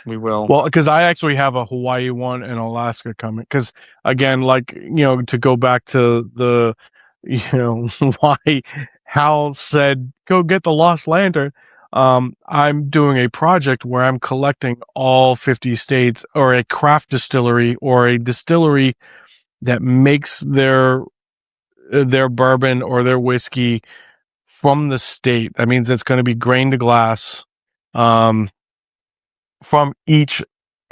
S1: We will.
S3: Well, because I actually have a Hawaii one and Alaska coming. Because again, like to go back to the, why Hal said go get the Lost Lantern. I'm doing a project where I'm collecting all 50 states or a craft distillery or a distillery that makes their bourbon or their whiskey from the state. That means it's going to be grain to glass. From each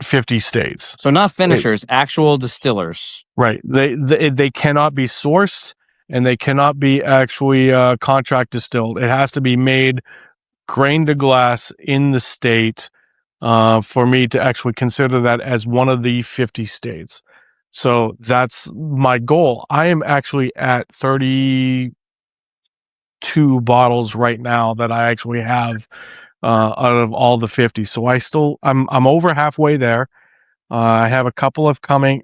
S3: 50 states.
S1: So not finishers, actual distillers.
S3: Right. They cannot be sourced and they cannot be actually contract distilled. It has to be made grain to glass in the state for me to actually consider that as one of the 50 states. So that's my goal. I am actually at 32 bottles right now that I actually have out of all the 50. So I'm over halfway there. I have a couple of coming,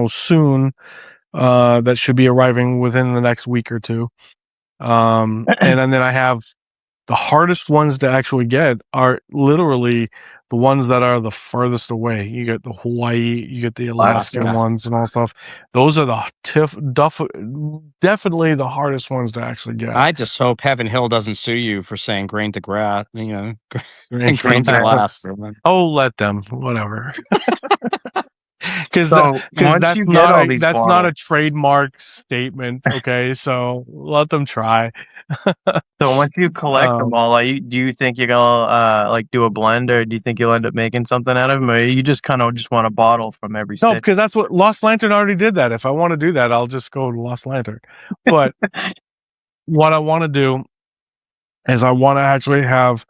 S3: soon. That should be arriving within the next week or two. And then I have the hardest ones to actually get are literally the ones that are the furthest away. You get the Hawaii, you get the Alaskan ones and all stuff. Those are the definitely the hardest ones to actually get.
S1: I just hope Heaven Hill doesn't sue you for saying grain to grass, grain to glass.
S3: Oh, let them, whatever. Because
S2: So once
S3: that's
S2: you get all these
S3: not
S2: bottles,
S3: a trademark statement. Okay, so let them try.
S2: so once you collect them all, do you think you're gonna do a blend, or do you think you'll end up making something out of them, or you just kind of want a bottle from every state?
S3: No, because that's what Lost Lantern already did. That if I want to do that, I'll just go to Lost Lantern. But what I want to do is I want to actually have,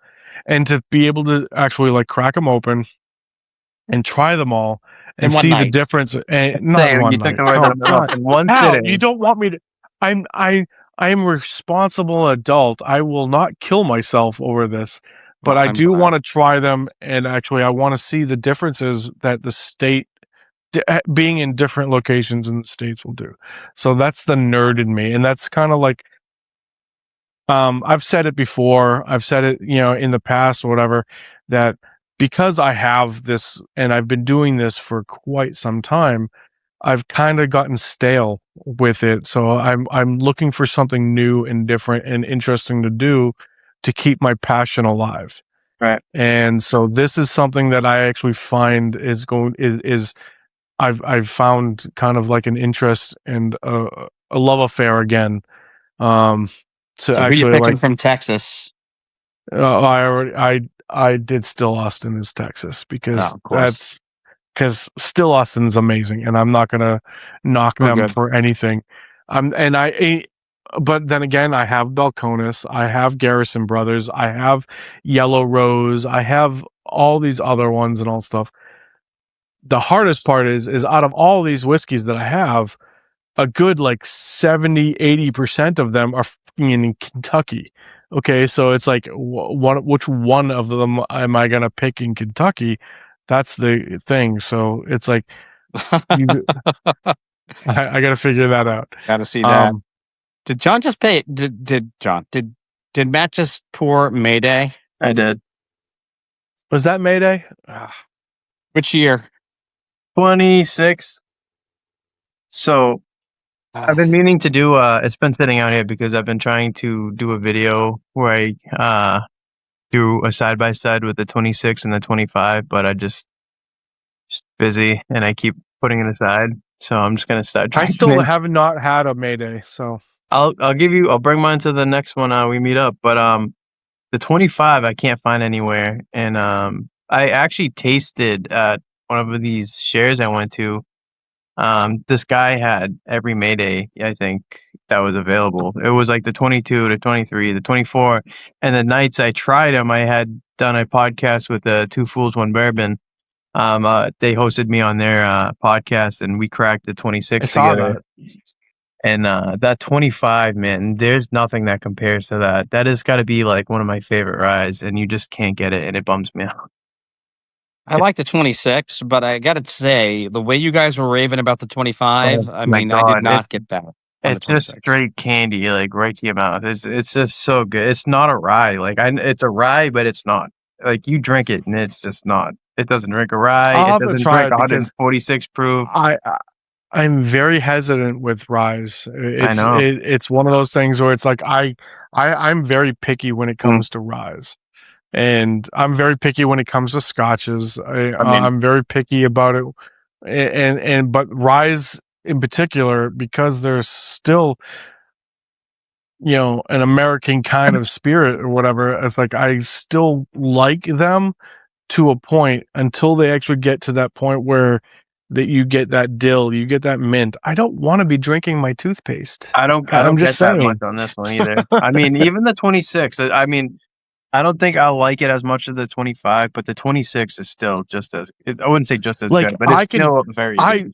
S3: and to be able to actually like crack them open and try them all and see the difference. And not in one night.
S2: In one
S3: Hal,
S2: sitting.
S3: you don't want me to. I am a responsible adult. I will not kill myself over this, but I do want to try them, and actually, I want to see the differences that the state, being in different locations in the states, will do. So that's the nerd in me, and that's kind of like, I've said it before. I've said it, in the past or whatever, that because I have this and I've been doing this for quite some time, I've kind of gotten stale with it. So I'm looking for something new and different and interesting to do to keep my passion alive.
S2: Right.
S3: And so this is something that I actually find is I've found kind of like an interest and a love affair again. To
S1: So who you
S3: actually
S1: picking
S3: like
S1: from Texas?
S3: I did Still Austin is Texas because
S1: of course.
S3: Still Austin's amazing and I'm not gonna knock
S1: Oh,
S3: them
S1: good.
S3: for anything. But then again, I have Balcones, I have Garrison Brothers, I have Yellow Rose, I have all these other ones and all stuff. The hardest part is out of all these whiskeys that I have, a good like 70-80% of them are in Kentucky. Okay, so it's like which one of them am I gonna pick in Kentucky? That's the thing. So it's like you, I got to figure that out.
S1: Got to see that. Did John just pay? Did Matt just pour Mayday?
S2: I did.
S3: Was that Mayday?
S1: Which year?
S2: 26. So I've been meaning to do it's been sitting out here because I've been trying to do a video where I do a side by side with the 26 and the 25, but I just busy and I keep putting it aside. So I'm just gonna start
S3: I
S2: drinking
S3: still
S2: it.
S3: have not had a Mayday, so
S2: I'll bring mine to the next one we meet up. But the 25 I can't find anywhere, and I actually tasted at one of these shares I went to. This guy had every Mayday, I think, that was available. It was like the 22, the 23, the 24, and the nights I tried them, I had done a podcast with the Two Fools One Bourbon. They hosted me on their podcast, and we cracked the 26
S3: I saw
S2: together.
S3: that.
S2: And that 25, man, there's nothing that compares to that. That has got to be like one of my favorite rides, and you just can't get it, and it bums me out.
S1: I like the 26, but I got to say, the way you guys were raving about the 25,
S2: Oh
S1: I
S2: my
S1: mean, I did
S2: God,
S1: not get that on the
S2: it's just
S1: 26.
S2: straight candy, like right to your mouth. It's just so good. It's not a rye, it's a rye, but it's not. Like you drink it, and it's just not. It doesn't drink a rye.
S3: I'll
S2: It
S3: have to
S2: doesn't
S3: try
S2: drink
S3: it because
S2: 146 proof.
S3: I'm very hesitant with Rise.
S2: I know.
S3: It's one of those things where it's like I'm very picky when it
S2: Mm.
S3: comes to Rise, and I'm very picky when it comes to scotches. I'm very picky about it, but Rise in particular because there's still an American kind of spirit or whatever. It's like I still like them to a point until they actually get to that point where that you get that dill, you get that mint. I don't want to be drinking my toothpaste.
S2: I don't
S3: I'm
S2: get
S3: just
S2: that
S3: saying.
S2: much on this one either. I mean, even the 26. I mean, I don't think I'll like it as much as the 25, but the 26 is still just as. I wouldn't say just as
S3: Like,
S2: good, but it's still very good.
S3: I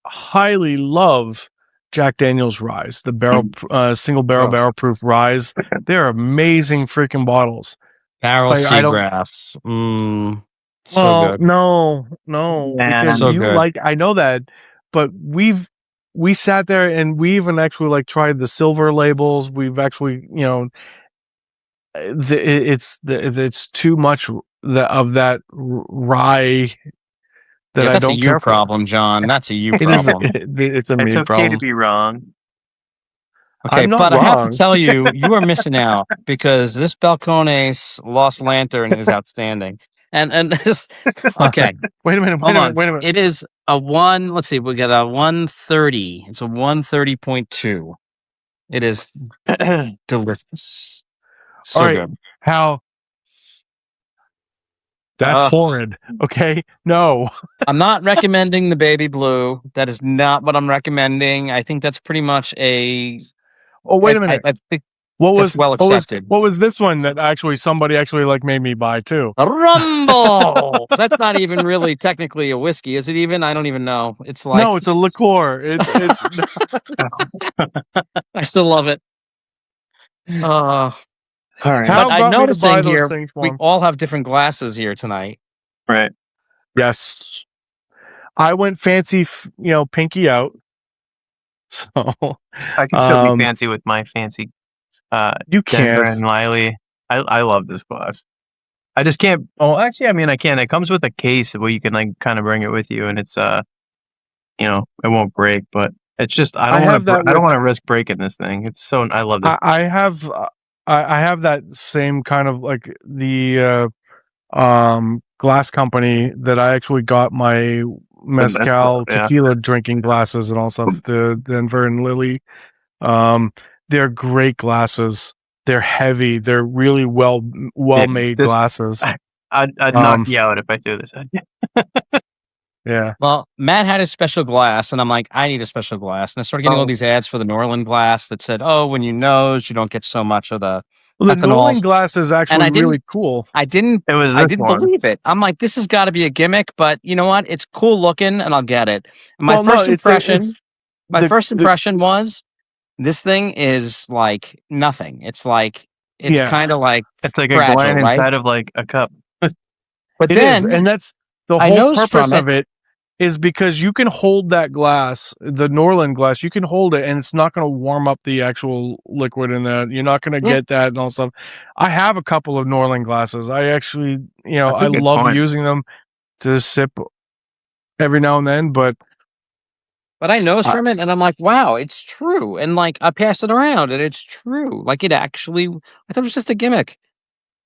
S3: highly love Jack Daniel's Rise, the barrel single barrel proof Rise. They're amazing freaking bottles.
S1: Barrel
S3: Like, I don't-
S1: Seagrass. So
S3: Well,
S1: good.
S3: no, because
S1: So
S3: you
S1: good.
S3: like. I know that, but we sat there and we even actually like tried the silver labels. We've actually, it's too much of that rye that I
S1: That's a
S3: don't
S1: you
S3: care for.
S1: problem, John. That's a you
S3: It is.
S1: problem.
S3: It's a me
S2: It's okay
S3: problem.
S2: to be wrong.
S1: Okay,
S3: I'm not
S1: but I have
S3: wrong.
S1: to tell you, you are missing out because this Balcones Lost Lantern is outstanding. And this, okay,
S3: Wait a minute.
S1: hold on. It is a one. Let's see, we got a 130. It's a 130.2. It is delicious. So
S3: All right,
S1: good.
S3: How? That's horrid. Okay, no.
S1: I'm not recommending the baby blue. That is not what I'm recommending. I think that's pretty much a.
S3: Oh, wait a minute.
S1: I think
S3: What
S1: that's
S3: was
S1: well accepted.
S3: What was this one that actually somebody actually like made me buy too?
S1: Rumble. That's not even really technically a whiskey, is it? Even I don't even know. It's like
S3: No, it's a liqueur. It's.
S1: I still love it.
S2: All right.
S3: Hal
S1: But I'm
S3: got me to buy
S1: noticing
S3: those
S1: here
S3: things for
S1: we
S3: him.
S1: all have different glasses here tonight.
S2: Right.
S3: Yes. I went fancy, pinky out. So
S2: I can still be fancy with my fancy
S3: you
S2: Denver
S3: can't.
S2: and Liley. I love this glass. I just can't. Oh, actually, I mean, I can. It comes with a case where you can like kind of bring it with you, and it's it won't break. But it's just I
S3: I
S2: don't
S3: have
S2: want to.
S3: that
S2: I don't
S3: with
S2: want to risk breaking this thing. It's so. I love this.
S3: I have I have that same kind of like the glass company that I actually got my mezcal
S2: Yeah.
S3: tequila drinking glasses and all stuff, the Denver and Lily. They're great glasses. They're heavy. They're really well made
S2: This
S3: glasses.
S2: I'd knock you out if I threw this at you.
S3: Yeah.
S1: Well, Matt had a special glass, and I'm like, I need a special glass. And I started getting all
S3: Oh.
S1: these ads for the Norland glass that said, "Oh, when you nose, you don't get so much of the
S3: Well, the Nolan
S1: ethanols."
S3: glass is
S1: And
S3: actually
S1: I didn't,
S3: really cool.
S1: I didn't,
S2: It was
S1: I
S2: this
S1: didn't
S2: one.
S1: believe it. I'm like, this has got to be a gimmick, but you know what? It's cool looking, and I'll get it. And my
S3: Well, no,
S1: first impression,
S3: the
S1: was, this thing is like nothing. It's like it's
S3: yeah.
S1: kind of like
S2: It's like a
S1: fragile,
S2: gland
S1: right?
S2: inside of like a cup.
S1: But
S3: It is,
S1: then
S3: and that's the
S1: I
S3: whole
S1: nosed
S3: purpose
S1: from it.
S3: of it is because you can hold that glass, the Norland glass, you can hold it and it's not going to warm up the actual liquid in that. You're not going to
S1: Yeah.
S3: get that and all stuff. I have a couple of Norland glasses. I actually, I
S2: think it's
S3: love
S2: fine.
S3: using them to sip every now and then, but
S1: I nosed
S3: I-
S1: from it, and I'm like, wow, it's true. And like I passed it around, and it's true. Like it actually, I thought it was just a gimmick,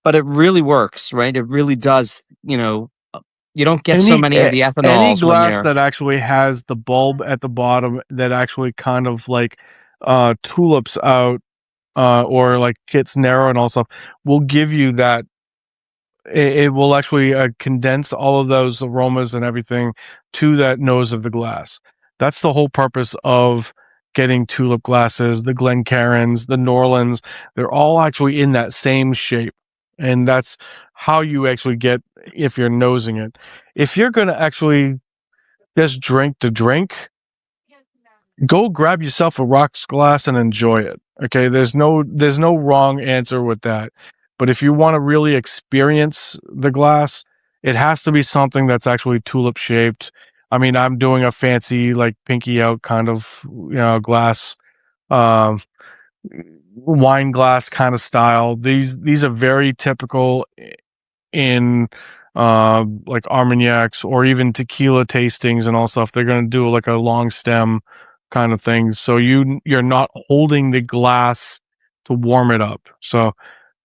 S1: but it really works, right? It really does. You don't get so many of the
S3: any
S1: ethanols when
S3: glass
S1: you're.
S3: that actually has the bulb at the bottom that actually kind of like tulips out or like gets narrow and all stuff will give you that. It will actually condense all of those aromas and everything to that nose of the glass. That's the whole purpose of getting tulip glasses, the Glencairns, the Norlands. They're all actually in that same shape. And that's how you actually get if you're nosing it. If you're going to actually just drink to drink, go grab yourself a rocks glass and enjoy it. Okay, there's no wrong answer with that. But if you want to really experience the glass, it has to be something that's actually tulip shaped. I mean, I'm doing a fancy like pinky out kind of glass, um, wine glass kind of style. These are very typical in like Armagnacs or even tequila tastings and all stuff. They're going to do like a long stem kind of thing, so you're not holding the glass to warm it up. So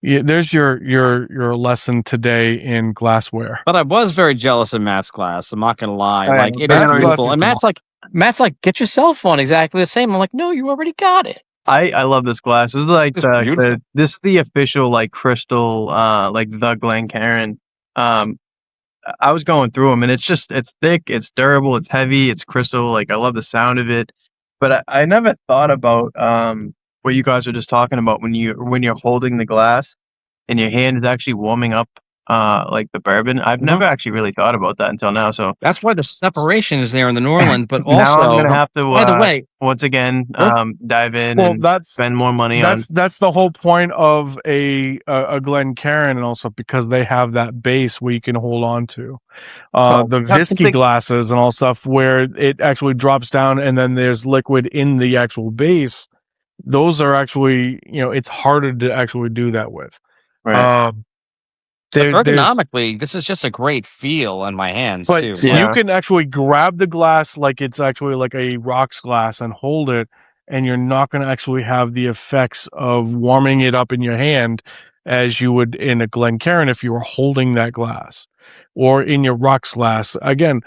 S3: there's your lesson today in glassware.
S1: But I was very jealous of Matt's glass. I'm not gonna lie.
S2: Oh, yeah,
S1: Like it is
S3: Matt's glass
S1: beautiful,
S3: is
S1: and
S3: cool.
S1: Matt's like, get yourself one exactly the same. I'm like, no, you already got it.
S2: I love this glass. This is like
S1: It's beautiful.
S2: this is the official like crystal like the Glencairn. I was going through them and it's thick, it's durable, it's heavy, it's crystal. Like I love the sound of it. But I never thought about what you guys were just talking about when you're holding the glass and your hand is actually warming up like the bourbon. I've never actually really thought about that until now. So
S1: That's why the separation is there in the Norland. But
S2: now I'm
S1: also,
S2: gonna have to
S1: by the way,
S2: once again dive in
S3: Well,
S2: and
S3: that's
S2: spend more money on
S3: that's the whole point of a Glencairn, and also because they have that base where you can hold on to. The whiskey glasses and all stuff where it actually drops down and then there's liquid in the actual base. Those are actually, it's harder to actually do that with.
S2: right.
S1: but
S3: There's
S1: ergonomically, this is just a great feel in my hands
S3: But
S1: too.
S2: Yeah.
S3: you can actually grab the glass like it's actually like a rocks glass and hold it, and you're not going to actually have the effects of warming it up in your hand as you would in a Glencairn if you were holding that glass, or in your rocks glass. Again,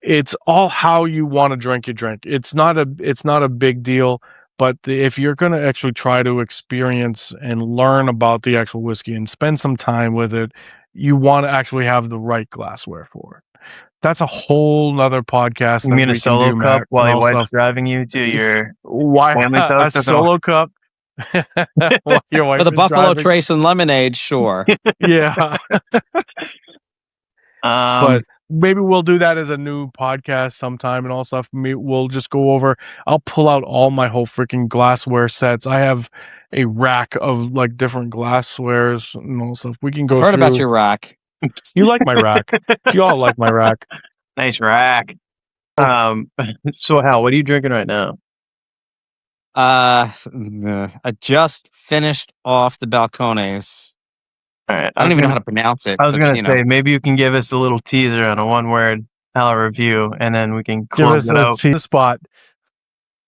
S3: it's all how you want to drink your drink. It's not a big deal. But if you're going to actually try to experience and learn about the actual whiskey and spend some time with it, you want to actually have the right glassware for it. That's a whole nother podcast.
S2: You
S3: that
S2: mean a
S3: we can
S2: solo
S3: do,
S2: cup
S3: Matt,
S2: while
S3: and
S2: your
S3: all
S2: wife's
S3: stuff.
S2: driving you to your
S3: Why
S2: family
S3: a
S2: house?
S3: solo cup? While your wife
S1: For the
S3: is
S1: Buffalo
S3: driving.
S1: Trace and lemonade, sure.
S3: Yeah. But maybe we'll do that as a new podcast sometime and all stuff. We'll just go over. I'll pull out all my whole freaking glassware sets. I have a rack of like different glasswares and all stuff. We can go
S1: I've heard
S3: through.
S1: about your rack.
S3: You like my rack? You all like my rack?
S2: Nice rack. So Hal, what are you drinking right now?
S1: I just finished off the balcones.
S2: All right.
S1: I don't even know how to pronounce it.
S2: I was
S1: but,
S2: gonna say maybe you can give us a little teaser on a one word Hal review, and then we can
S3: Give
S2: close
S3: us
S2: it
S3: a
S2: out.
S3: T spot.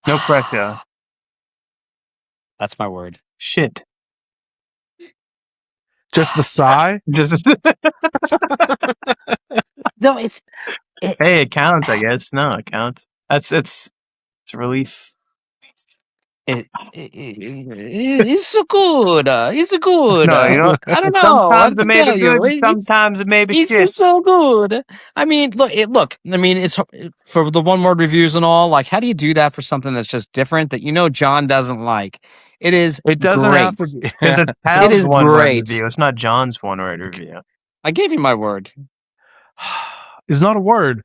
S2: No pressure.
S1: That's my word.
S2: Shit.
S3: Just the sigh.
S2: Just
S1: No, it's
S2: hey, it counts, I guess. No, it counts. It's relief.
S1: it's so good. It's good.
S2: No, you know,
S1: I don't know.
S2: sometimes
S1: What
S2: it
S1: to
S2: may be
S1: tell you?
S2: good, sometimes it may be
S1: It's
S2: shit.
S1: just so good. I mean, look. I mean, it's for the one word reviews and all. Like, how do you do that for something that's just different that John doesn't like? It is.
S3: It doesn't
S1: great.
S3: have to be.
S2: Because it's
S1: It
S2: Hal's
S1: is
S2: one word
S1: great.
S2: review. It's not John's one word review.
S1: I gave you my word
S3: It's not a word.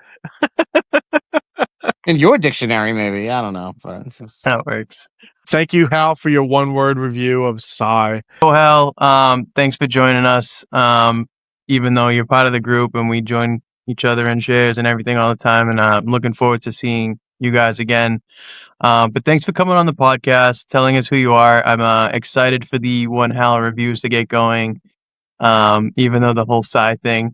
S1: in your dictionary, maybe. I don't know, but it's just...
S2: That works.
S3: Thank you, Hal, for your one word review of Sigh.
S2: Oh, Hal, thanks for joining us. Even though you're part of the group and we join each other in shares and everything all the time, and I'm looking forward to seeing you guys again. But thanks for coming on the podcast, telling us who you are. I'm excited for the One Hal reviews to get going, even though the whole Sigh thing.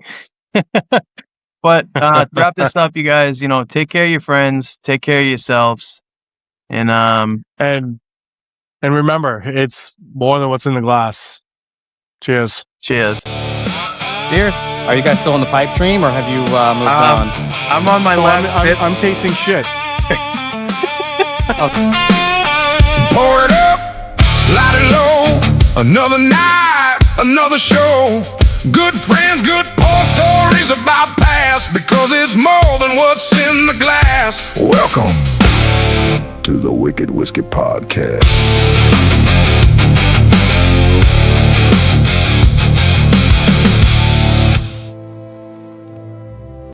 S2: But to wrap this up, you guys, take care of your friends, take care of yourselves, and
S3: And remember, it's more than what's in the glass. Cheers.
S2: cheers.
S1: Cheers. Are you guys still in the pipe dream, or have you moved on?
S2: I'm on my
S3: So
S2: last bit.
S3: I'm tasting shit.
S4: Pour it up, light it low. Another night, another show. Good friends, good poor stories about past, because it's more than what's in the glass. Welcome to the Wicked Whiskey Podcast.